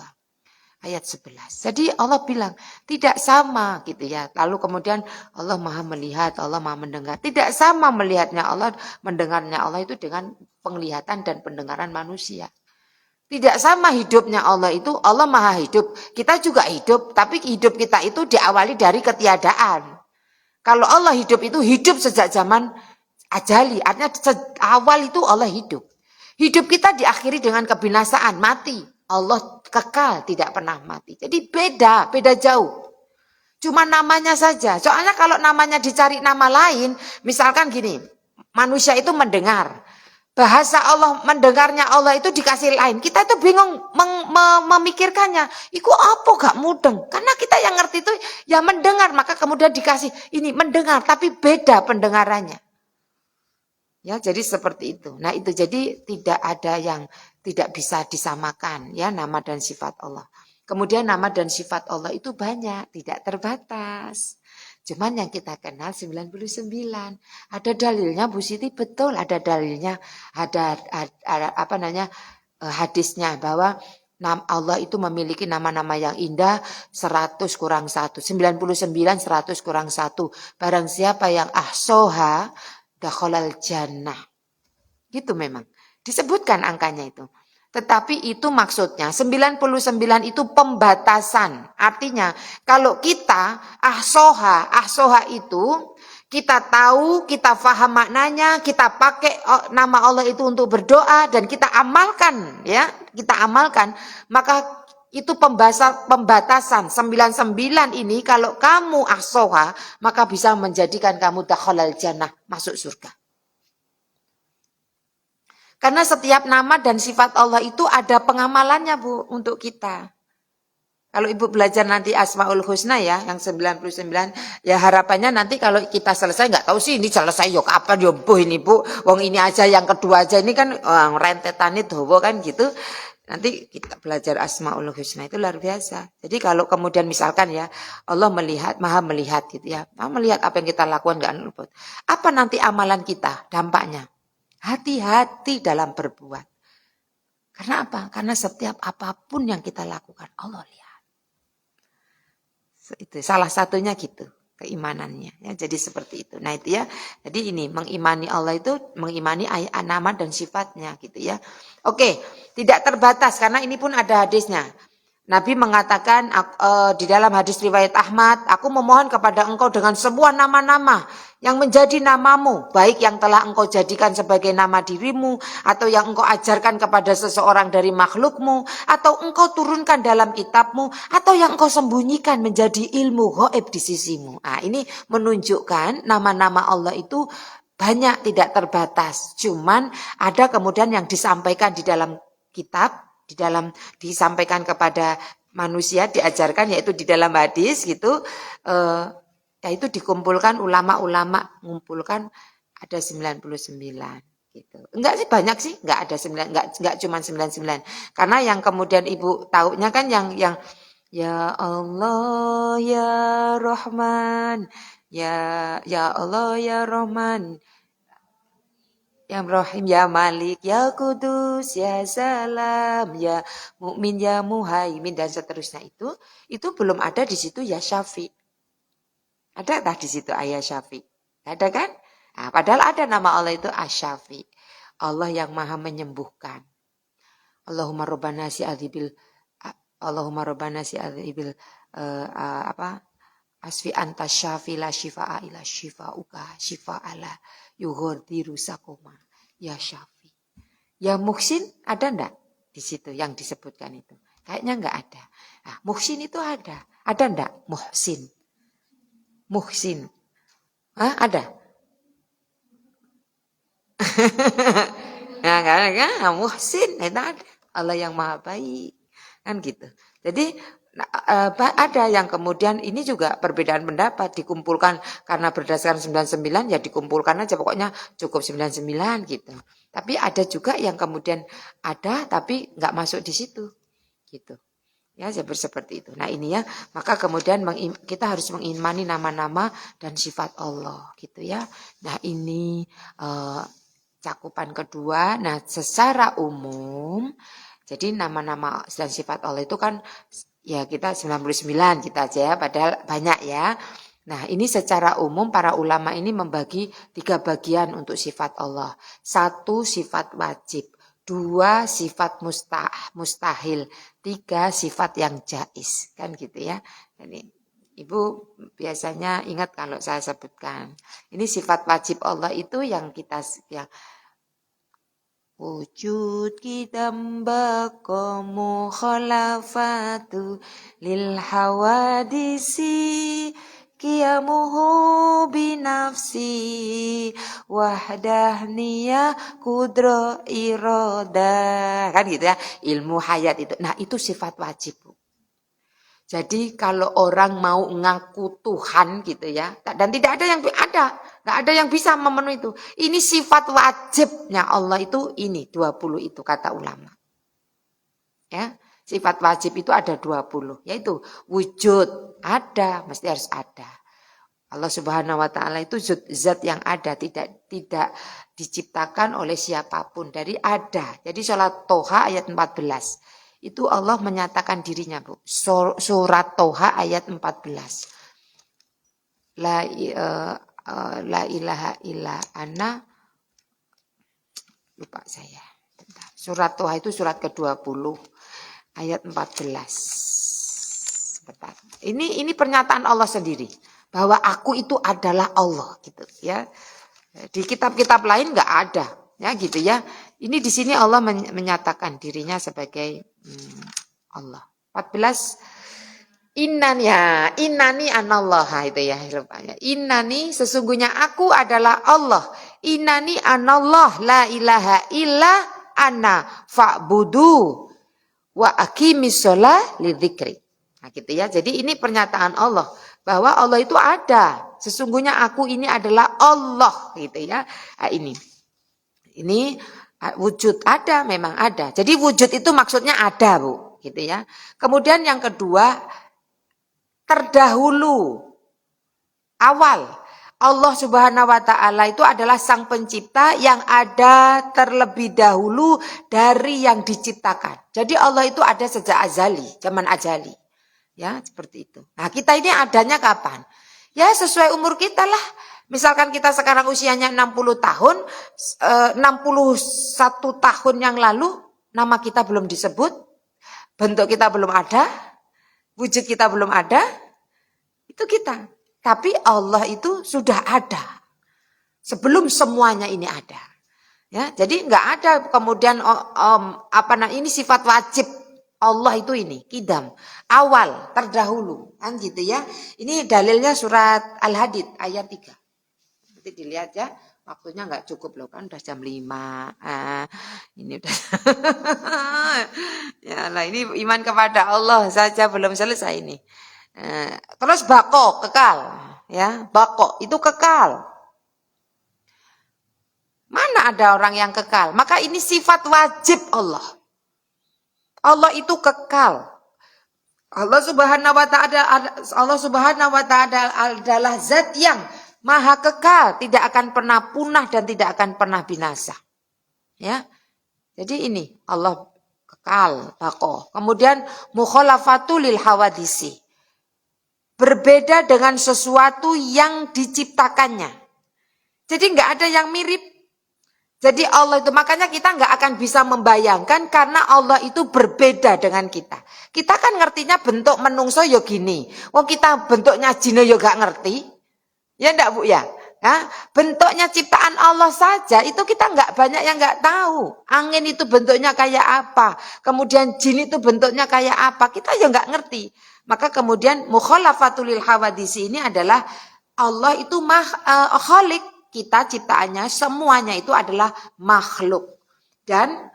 ayat 11. Jadi Allah bilang tidak sama gitu ya. Lalu kemudian Allah maha melihat, Allah maha mendengar. Tidak sama melihatnya Allah, mendengarnya Allah itu dengan penglihatan dan pendengaran manusia. Tidak sama hidupnya Allah itu, Allah maha hidup. Kita juga hidup, tapi hidup kita itu diawali dari ketiadaan. Kalau Allah hidup itu hidup sejak zaman ajali, artinya awal itu Allah hidup. Hidup kita diakhiri dengan kebinasaan, mati. Allah kekal, tidak pernah mati. Jadi beda jauh. Cuma namanya saja. Soalnya kalau namanya dicari nama lain, misalkan gini, manusia itu mendengar. Bahasa Allah, mendengarnya Allah itu dikasih lain. Kita itu bingung memikirkannya. Iku apa gak mudeng? Karena kita yang ngerti itu ya mendengar. Maka kemudian dikasih ini mendengar. Tapi beda pendengarannya. Ya, jadi seperti itu. Nah itu jadi tidak ada yang tidak bisa disamakan. Ya, nama dan sifat Allah. Kemudian nama dan sifat Allah itu banyak. Tidak terbatas. Cuman yang kita kenal 99. Ada dalilnya Bu Siti, betul ada dalilnya. Ada apa namanya hadisnya bahwa Allah itu memiliki nama-nama yang indah 100 kurang 1. 99 100 kurang 1. Barang siapa yang ahsoha dakhalal jannah. Gitu memang. Disebutkan angkanya itu. Tetapi itu maksudnya 99 itu pembatasan. Artinya kalau kita ahsoha itu kita tahu, kita faham maknanya, kita pakai nama Allah itu untuk berdoa dan kita amalkan ya, kita amalkan, maka itu pembatasan 99 ini kalau kamu ahsoha maka bisa menjadikan kamu dakhalal jannah, masuk surga. Karena setiap nama dan sifat Allah itu ada pengamalannya Bu untuk kita. Kalau Ibu belajar nanti Asmaul Husna ya, yang 99, ya harapannya nanti kalau kita selesai, nggak tahu sih ini selesai yuk apa Bu ini Bu, wong ini aja yang kedua aja ini kan rentetan itu kan gitu. Nanti kita belajar Asmaul Husna itu luar biasa. Jadi kalau kemudian misalkan ya Allah melihat, maha melihat gitu ya, maha melihat apa yang kita lakukan nggak luput. Apa nanti amalan kita, dampaknya? Hati-hati dalam berbuat. Karena apa? Karena setiap apapun yang kita lakukan, Allah lihat. Itu salah satunya gitu, keimanannya. Ya, jadi seperti itu. Nah itu ya. Jadi ini mengimani Allah itu mengimani nama dan sifatnya gitu ya. Oke, tidak terbatas karena ini pun ada hadisnya. Nabi mengatakan di dalam hadis riwayat Ahmad, aku memohon kepada engkau dengan sebuah nama-nama yang menjadi namamu, baik yang telah engkau jadikan sebagai nama dirimu, atau yang engkau ajarkan kepada seseorang dari makhlukmu, atau engkau turunkan dalam kitabmu, atau yang engkau sembunyikan menjadi ilmu ghaib di sisimu. Nah, ini menunjukkan nama-nama Allah itu banyak, tidak terbatas. Cuman ada kemudian yang disampaikan di dalam kitab, di dalam disampaikan kepada manusia, diajarkan yaitu di dalam hadis gitu, yaitu dikumpulkan ulama-ulama ngumpulkan ada 99 gitu. Enggak sih banyak sih, enggak ada 9, enggak cuma 99. Karena yang kemudian Ibu taunya kan yang ya Allah ya Rahman, ya Allah ya Rahman, ya Rahim, ya Malik, ya Kudus, ya Salam, ya Mukmin, ya Muhaimin dan seterusnya itu belum ada di situ ya Syafi. Ada tak di situ ayat Syafi? Ada kan? Nah, padahal ada nama Allah itu Asy-Syafi. Allah yang Maha menyembuhkan. Allahumma rabbana si'adzibil Allahumma rabbana si'adzibil asfi anta syafi la shifa'a ila shifa'uka shifa'ala yughadiru sakoma ya Syafi. Ya Muhsin ada enggak di situ yang disebutkan itu? Kayaknya enggak ada. Nah, Muhsin itu ada. Ada enggak Muhsin? Muhsin. Hah, ada? Nah, kan Muhsin itu ada. Allah yang Maha Baik. Kan gitu. Jadi ada yang kemudian ini juga perbedaan pendapat dikumpulkan karena berdasarkan 99 ya dikumpulkan aja pokoknya cukup 99 gitu. Tapi ada juga yang kemudian ada tapi nggak masuk di situ gitu. Ya seperti itu. Nah ini ya maka kemudian kita harus mengimani nama-nama dan sifat Allah gitu ya. Nah ini cakupan kedua. Nah secara umum jadi nama-nama dan sifat Allah itu kan ya kita 99 kita aja ya, padahal banyak ya. Nah ini secara umum para ulama ini membagi 3 bagian untuk sifat Allah. 1 sifat wajib, 2 sifat mustahil, 3 sifat yang jais. Kan gitu ya. Jadi Ibu biasanya ingat kalau saya sebutkan. Ini sifat wajib Allah itu yang kita yang wujud kidam bako mukhalafatu lil hawadisi qiyamuhu binafsi wahdahniyah kudro iroda. Kan gitu ya, ilmu hayat itu. Nah itu sifat wajib, Bu. Jadi kalau orang mau ngaku Tuhan gitu ya, dan tidak ada yang nggak ada yang bisa memenuhi itu. Ini sifat wajibnya Allah itu ini 20 itu kata ulama. Ya, sifat wajib itu ada 20, yaitu wujud, ada, mesti harus ada. Allah Subhanahu wa taala itu zat yang ada, tidak diciptakan oleh siapapun, dari ada. Jadi surat Toha ayat 14. Itu Allah menyatakan dirinya, Bu. Surat Toha ayat 14. La ilaha illa ana. Lupa saya. Bentar. Surat Toha itu surat ke-20 ayat 14. Bentar. Ini pernyataan Allah sendiri bahwa aku itu adalah Allah gitu ya. Di kitab-kitab lain enggak ada ya gitu ya. Ini di sini Allah menyatakan dirinya sebagai Allah. 14 innani anallah itu ya rupanya. Innani sesungguhnya aku adalah Allah. Innani anallah la ilaha illa ana fa'budu wa aqimis shalah lidzikri. Nah gitu ya. Jadi ini pernyataan Allah bahwa Allah itu ada. Sesungguhnya aku ini adalah Allah gitu ya. Nah, ini wujud ada, memang ada. Jadi wujud itu maksudnya ada, Bu, gitu ya. Kemudian yang kedua, terdahulu, awal. Allah Subhanahu wa taala itu adalah sang pencipta yang ada terlebih dahulu dari yang diciptakan. Jadi Allah itu ada sejak azali, zaman azali. Ya, seperti itu. Nah, kita ini adanya kapan? Ya, sesuai umur kita lah. Misalkan kita sekarang usianya 60 tahun, 61 tahun yang lalu, nama kita belum disebut, bentuk kita belum ada, wujud kita belum ada, itu kita. Tapi Allah itu sudah ada, sebelum semuanya ini ada. Ya, jadi nggak ada kemudian ini sifat wajib. Allah itu ini, kidam, awal, terdahulu, kan gitu ya. Ini dalilnya surat Al-Hadid ayat 3. Nanti dilihat ya, waktunya nggak cukup loh kan, udah jam 5. Ini udah. Ya lah, ini iman kepada Allah saja belum selesai ini. Terus bako, kekal, ya, bako itu kekal. Mana ada orang yang kekal? Maka ini sifat wajib Allah. Allah itu kekal. Allah Subhanahu wa taala adalah zat yang maha kekal, tidak akan pernah punah dan tidak akan pernah binasa. Ya. Jadi ini Allah kekal, baqo. Kemudian mukhalafatul lil hawadisi. Berbeda dengan sesuatu yang diciptakannya. Jadi enggak ada yang mirip. Jadi Allah itu, makanya kita nggak akan bisa membayangkan karena Allah itu berbeda dengan kita. Kita kan ngertinya bentuk menungso yo gini. Wong kita bentuknya jin yo gak ngerti. Ya enggak, Bu ya? Nah, bentuknya ciptaan Allah saja itu kita nggak banyak yang nggak tahu. Angin itu bentuknya kayak apa? Kemudian jin itu bentuknya kayak apa? Kita ya nggak ngerti. Maka kemudian mukhalafatul lil hawadisi ini adalah Allah itu khaliq. Kita ciptaannya semuanya itu adalah makhluk dan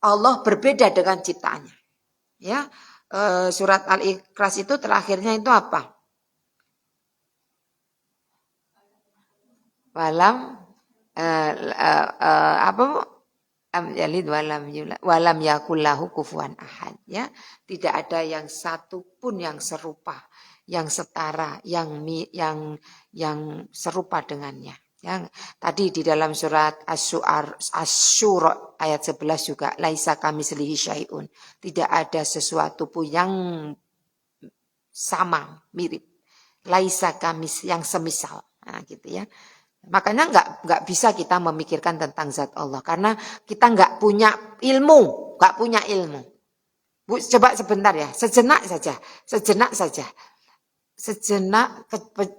Allah berbeda dengan ciptaannya. Ya, surat Al-Ikhlas itu terakhirnya itu apa? Walam yalid walam yakullahu kufuwan ahad. Ya, tidak ada yang satu pun yang serupa, yang setara, yang serupa dengannya. Yang tadi di dalam surat Asy-Syura ayat 11 juga laisa kamitslihi syai'un. Tidak ada sesuatu pun yang sama, mirip. Laisa kamis yang semisal. Nah, gitu ya. Makanya enggak bisa kita memikirkan tentang zat Allah karena kita enggak punya ilmu, Bu, coba sebentar ya, sejenak saja. Sejenak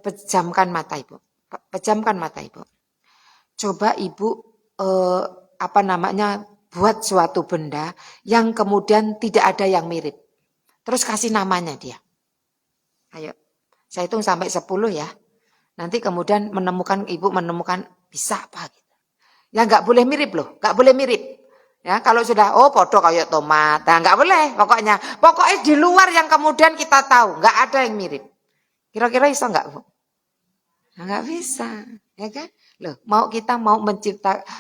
pejamkan mata Ibu. Pejamkan mata Ibu. Coba Ibu buat suatu benda yang kemudian tidak ada yang mirip. Terus kasih namanya dia. Ayo. Saya hitung sampai 10 ya. Nanti kemudian ibu menemukan bisa apa gitu. Ya nggak boleh mirip loh, nggak boleh mirip. Ya kalau sudah podo kayak tomat, nah nggak boleh pokoknya di luar yang kemudian kita tahu nggak ada yang mirip. Kira-kira bisa nggak Bu? Nah, nggak bisa, ya kan? Loh, kita mau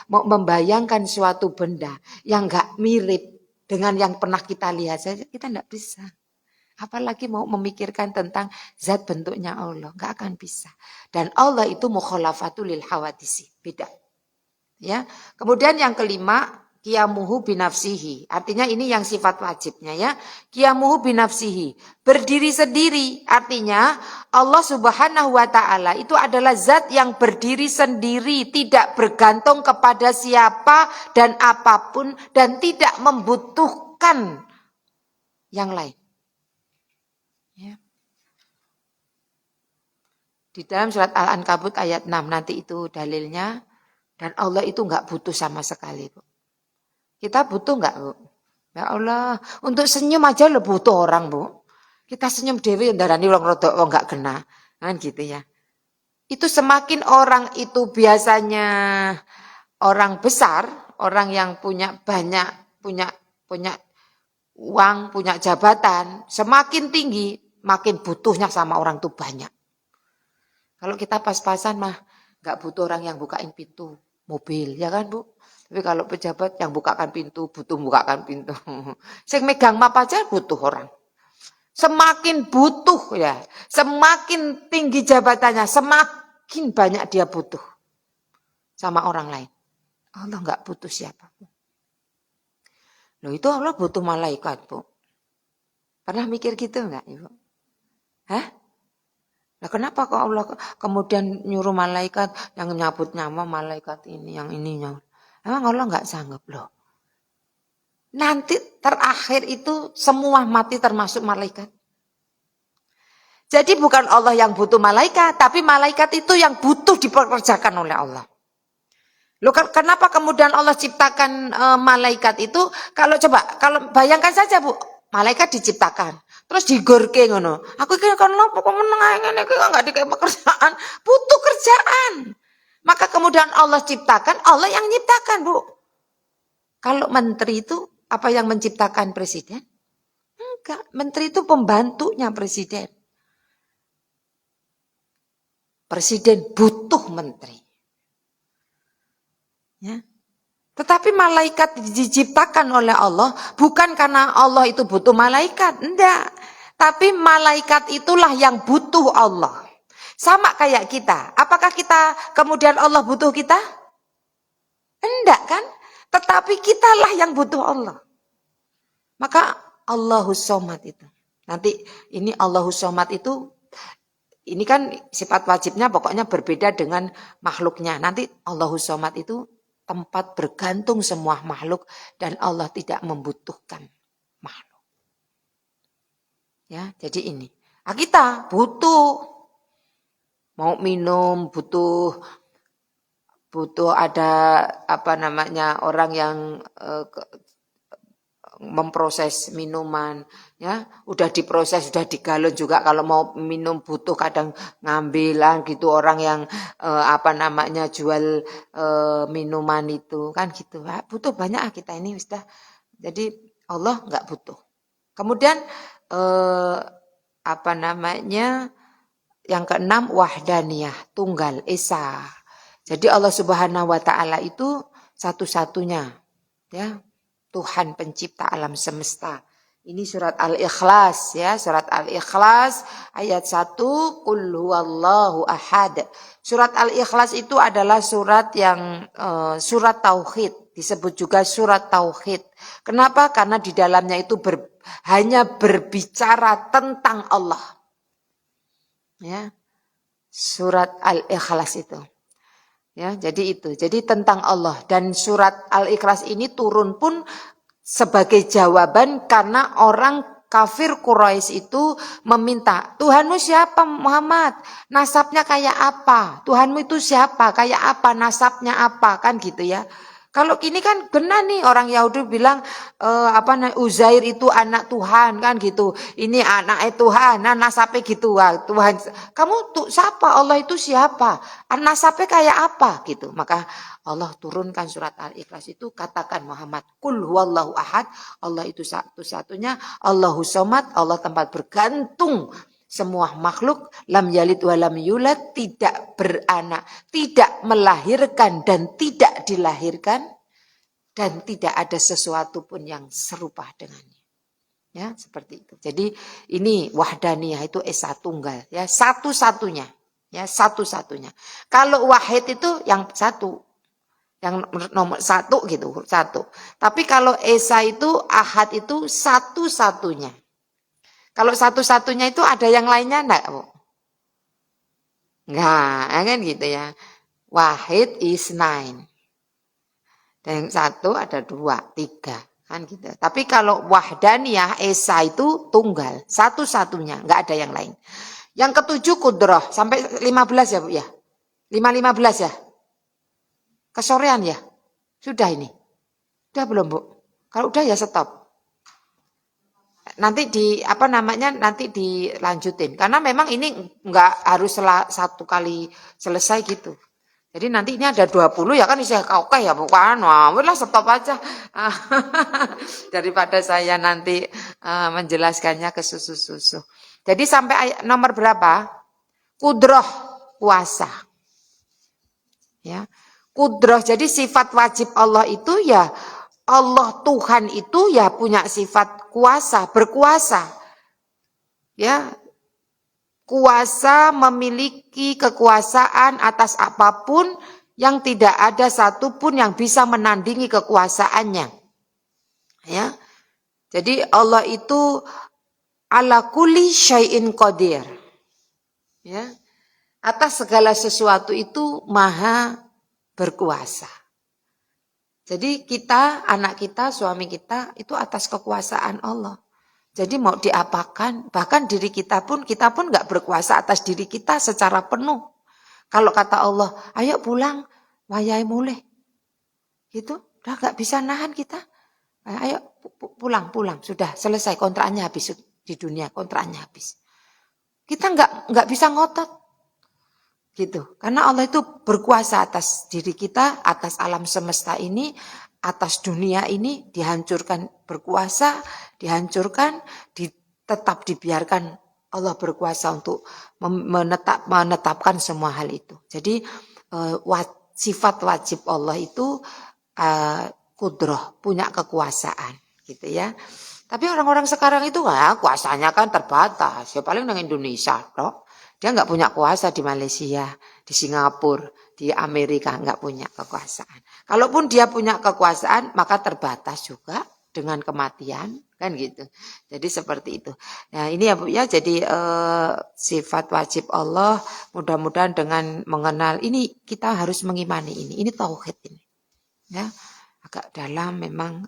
membayangkan suatu benda yang nggak mirip dengan yang pernah kita lihat saja, kita nggak bisa. Apalagi mau memikirkan tentang zat bentuknya Allah, nggak akan bisa. Dan Allah itu mukhalafatul lil hawadisi, beda. Ya. Kemudian yang kelima, qiyamuhu binafsihi. Artinya ini yang sifat wajibnya ya. Qiyamuhu binafsihi. Berdiri sendiri. Artinya Allah Subhanahu wa taala itu adalah zat yang berdiri sendiri, tidak bergantung kepada siapa dan apapun dan tidak membutuhkan yang lain. Ya. Di dalam surat Al-Ankabut ayat 6 nanti itu dalilnya. Dan Allah itu enggak butuh sama sekali, Bu. Kita butuh enggak, Bu? Ya Allah, untuk senyum aja lo butuh orang, Bu. Kita senyum dewi ndarani wong rodok wong enggak kena. Kan gitu ya. Itu semakin orang itu biasanya orang besar, orang yang punya banyak, punya uang, punya jabatan, semakin tinggi, makin butuhnya sama orang itu banyak. Kalau kita pas-pasan mah enggak butuh orang yang bukain pintu mobil, ya kan Bu? Tapi kalau pejabat yang bukakan pintu, butuh bukakan pintu. Sing megang map aja butuh orang. Semakin butuh ya, semakin tinggi jabatannya, semakin banyak dia butuh sama orang lain. Allah enggak butuh siapapun. Loh itu Allah butuh malaikat, Bu. Pernah mikir gitu enggak, Ibu? Hah? Nah kenapa kok Allah kemudian nyuruh malaikat yang nyabut nyawa malaikat ini, yang ininya. Emang Allah nggak sanggup loh. Nanti terakhir itu semua mati termasuk malaikat. Jadi bukan Allah yang butuh malaikat, tapi malaikat itu yang butuh dipekerjakan oleh Allah. Loh kenapa kemudian Allah ciptakan malaikat itu? Kalau bayangkan saja Bu, malaikat diciptakan. Terus digorke ngono. Aku iki kon lopo kok meneng ngene iki enggak dikek pekerjaan, butuh kerjaan. Maka kemudian Allah ciptakan, Allah yang nyiptakan, Bu. Kalau menteri itu apa yang menciptakan presiden? Enggak, menteri itu pembantunya presiden. Presiden butuh menteri. Ya. Tetapi malaikat diciptakan oleh Allah bukan karena Allah itu butuh malaikat, enggak. Tapi malaikat itulah yang butuh Allah. Sama kayak kita. Apakah kita kemudian Allah butuh kita? Enggak kan? Tetapi kitalah yang butuh Allah. Maka Allahus Somad itu. Nanti ini Allahus Somad itu, ini kan sifat wajibnya pokoknya berbeda dengan makhluknya. Nanti Allahus Somad itu tempat bergantung semua makhluk dan Allah tidak membutuhkan makhluk. Ya, jadi ini. Kita butuh mau minum, butuh ada orang yang memproses minuman, ya udah diproses, sudah digalon juga kalau mau minum butuh kadang ngambilan gitu orang yang jual minuman itu kan gitu, butuh banyak kita ini sudah. Jadi Allah nggak butuh. Kemudian yang keenam wahdaniyah, tunggal esa. Jadi Allah Subhanahu wa taala itu satu-satunya, ya. Tuhan pencipta alam semesta. Ini surat Al-Ikhlas ya, surat Al-Ikhlas ayat 1, Qul huwallahu ahad. Surat Al-Ikhlas itu adalah surat yang surat tauhid, disebut juga surat tauhid. Kenapa? Karena di dalamnya itu hanya berbicara tentang Allah. Ya. Surat Al-Ikhlas itu. Ya, jadi itu. Jadi tentang Allah, dan surat Al-Ikhlas ini turun pun sebagai jawaban karena orang kafir Quraisy itu meminta, Tuhanmu siapa Muhammad? Nasabnya kayak apa? Tuhanmu itu siapa? Kayak apa? Nasabnya apa? Kan gitu ya. Kalau kini kan benar nih orang Yahudi bilang Uzair itu anak Tuhan kan gitu. Ini anak Tuhan, nah nasabe gitu. Wah, Tuhan, kamu tuh siapa? Allah itu siapa? Nasabe kayak apa gitu. Maka Allah turunkan surat Al-Ikhlas itu, katakan Muhammad, Qul huwallahu ahad, Allah itu satu-satunya, Allahu somad, Allah tempat bergantung semua makhluk, lam yalid wa lam yulad, tidak beranak, tidak melahirkan dan tidak dilahirkan, dan tidak ada sesuatu pun yang serupa dengannya. Ya, seperti itu. Jadi ini wahdaniyah itu esa tunggal, ya, satu-satunya, ya, satu-satunya. Kalau wahid itu yang satu, yang nomor satu gitu, satu. Tapi kalau esa itu ahad itu satu-satunya. Kalau satu-satunya itu ada yang lainnya enggak, Bu? Enggak, kan gitu ya. Wahid is nine. Dan yang satu ada dua, tiga. Kan gitu. Tapi kalau wahdaniyah, esa itu tunggal. Satu-satunya, enggak ada yang lain. Yang ketujuh kudroh. Sampai 15 ya, Bu ya? 15 ya? Kesorean ya? Sudah ini? Udah belum, Bu? Kalau udah ya stop. Nanti nanti dilanjutin, karena memang ini enggak harus satu kali selesai gitu. Jadi nanti ini ada 20 ya kan, saya oke ya bukan, wah lah stop aja. Daripada saya nanti menjelaskannya ke susu-susu. Jadi sampai nomor berapa? Kudroh, kuasa. Ya. Kudroh, jadi sifat wajib Allah itu ya, Allah Tuhan itu ya punya sifat kuasa, berkuasa. Ya. Kuasa, memiliki kekuasaan atas apapun yang tidak ada satupun yang bisa menandingi kekuasaannya. Ya. Jadi Allah itu ala kulli syai'in qadir. Ya. Atas segala sesuatu itu maha berkuasa. Jadi kita, anak kita, suami kita itu atas kekuasaan Allah. Jadi mau diapakan, bahkan diri kita pun nggak berkuasa atas diri kita secara penuh. Kalau kata Allah, ayo pulang, wayai mulai. Gitu, udah nggak bisa nahan kita. Ayo pulang, sudah selesai, kontraknya habis di dunia, kontraknya habis. Kita nggak bisa ngotot. Gitu. Karena Allah itu berkuasa atas diri kita, atas alam semesta ini, atas dunia ini, dihancurkan berkuasa, dihancurkan, tetap dibiarkan Allah berkuasa untuk menetapkan semua hal itu. Jadi sifat wajib Allah itu kudroh, punya kekuasaan, gitu ya. Tapi orang-orang sekarang itu kuasanya kan terbatas, ya paling dengan Indonesia, toh. Dia nggak punya kuasa di Malaysia, di Singapura, di Amerika, nggak punya kekuasaan. Kalaupun dia punya kekuasaan, maka terbatas juga dengan kematian, kan gitu. Jadi seperti itu. Nah ini ya Bu ya, jadi sifat wajib Allah, mudah-mudahan dengan mengenal ini kita harus mengimani ini. Ini tauhid ini. Ya, agak dalam memang,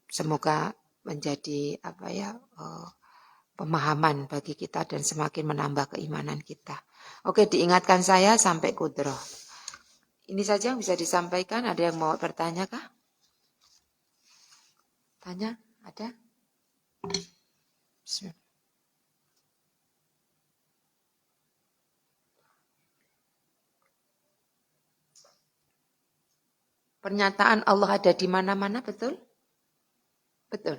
semoga menjadi pemahaman bagi kita dan semakin menambah keimanan kita. Oke, diingatkan saya sampai kudroh. Ini saja yang bisa disampaikan. Ada yang mau bertanya kah? Tanya? Ada? Bismillah. Pernyataan Allah ada di mana-mana, betul? Betul.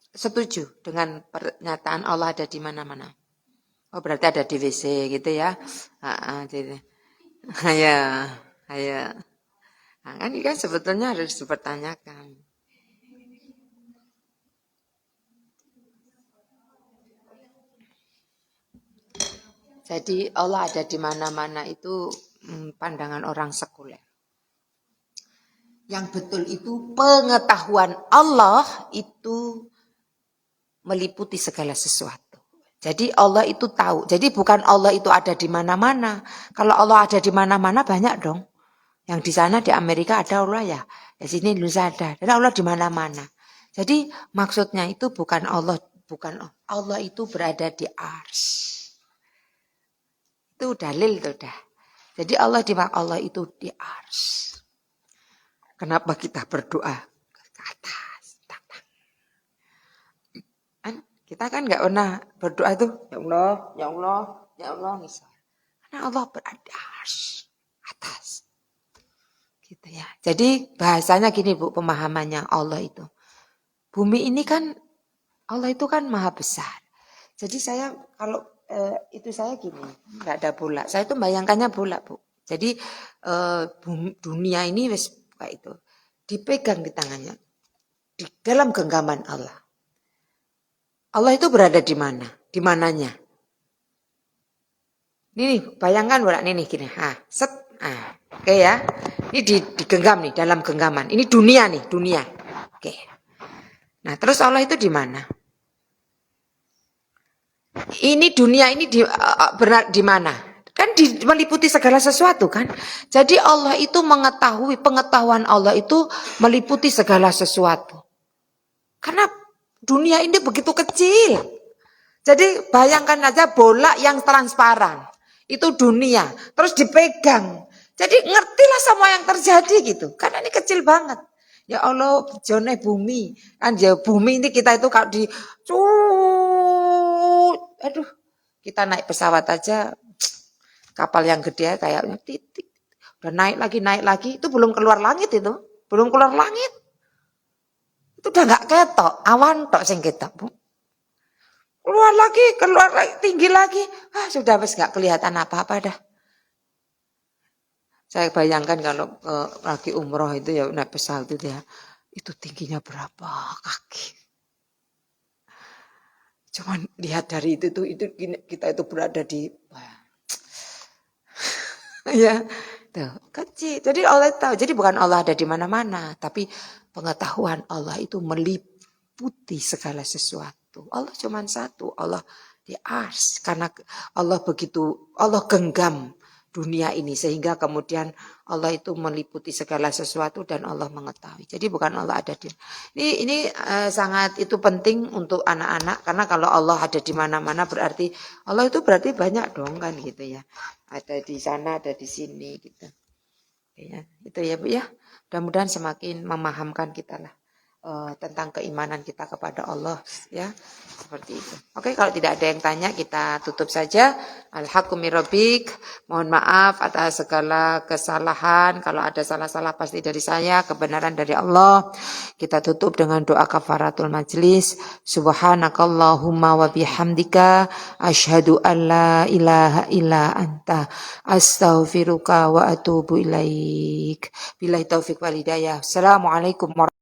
Setuju dengan pernyataan Allah ada di mana-mana. Oh berarti ada di WC gitu ya. Jadi. Ayo. Nah, kan ini kan sebetulnya harus dipertanyakan. Jadi Allah ada di mana-mana itu pandangan orang sekuler. Yang betul itu pengetahuan Allah itu meliputi segala sesuatu. Jadi Allah itu tahu. Jadi bukan Allah itu ada di mana-mana. Kalau Allah ada di mana-mana banyak dong. Yang di sana di Amerika ada Allah ya. Di sini Indonesia ada. Dan Allah di mana-mana. Jadi maksudnya itu bukan Allah itu berada di ars. Itu dalil tuh dah. Jadi Allah di mana? Allah itu di ars. Kenapa kita berdoa ke atas? Kita kan nggak pernah berdoa itu, ya Allah, ya Allah, ya Allah, misal. Karena Allah berada di ars, atas. Gitu ya. Jadi bahasanya gini Bu, pemahamannya Allah itu. Bumi ini kan, Allah itu kan maha besar. Jadi saya kalau itu saya gini, nggak ada bola. Saya itu bayangkannya bola Bu. Jadi dunia ini wis kayak itu dipegang di tangannya, di dalam genggaman Allah. Allah itu berada di mana? Di mananya? Ini bayangkan bola ini gini, set, oke ya. Ini digenggam nih dalam genggaman. Ini dunia nih, dunia. Oke. Nah terus Allah itu di mana? Ini dunia ini di mana? Kan meliputi segala sesuatu kan. Jadi Allah itu mengetahui, pengetahuan Allah itu meliputi segala sesuatu. Karena dunia ini begitu kecil. Jadi bayangkan aja bola yang transparan. Itu dunia. Terus dipegang. Jadi ngertilah semua yang terjadi gitu. Karena ini kecil banget. Ya Allah, jone bumi. Kan ya bumi ini kita itu kalau di aduh, kita naik pesawat aja, kapal yang gede kayaknya titik. Udah naik lagi, itu belum keluar langit itu. Belum keluar langit. Itu udah gak ketok, awan tok sing ketok, Bu. Keluar lagi, tinggi lagi. Sudah wis gak kelihatan apa-apa dah. Saya bayangkan kalau lagi umroh itu ya naik pesawat itu ya. Itu tingginya berapa kaki. Cuman lihat dari itu kita itu berada di ya, tuh, kecil. Jadi Allah tahu. Jadi bukan Allah ada di mana-mana, tapi pengetahuan Allah itu meliputi segala sesuatu. Allah cuma satu, Allah di ars. Karena Allah genggam dunia ini sehingga kemudian Allah itu meliputi segala sesuatu dan Allah mengetahui. Jadi bukan Allah ada di ini sangat itu penting untuk anak-anak karena kalau Allah ada di mana-mana berarti Allah itu berarti banyak dong kan gitu ya. Ada di sana, ada di sini gitu. Ya, itu ya Bu ya. Mudah-mudahan semakin memahamkan kita lah tentang keimanan kita kepada Allah ya. Seperti itu. Oke, kalau tidak ada yang tanya kita tutup saja. Al-haqqu mir rabbik. Mohon maaf atas segala kesalahan. Kalau ada salah-salah pasti dari saya, kebenaran dari Allah. Kita tutup dengan doa kafaratul majlis. Subhanakallahumma wa bihamdika asyhadu an la ilaha illa anta astaghfiruka wa atubu ilaik. Billahi taufik wal hidayah. Assalamualaikum warahmatullahi wabarakatuh.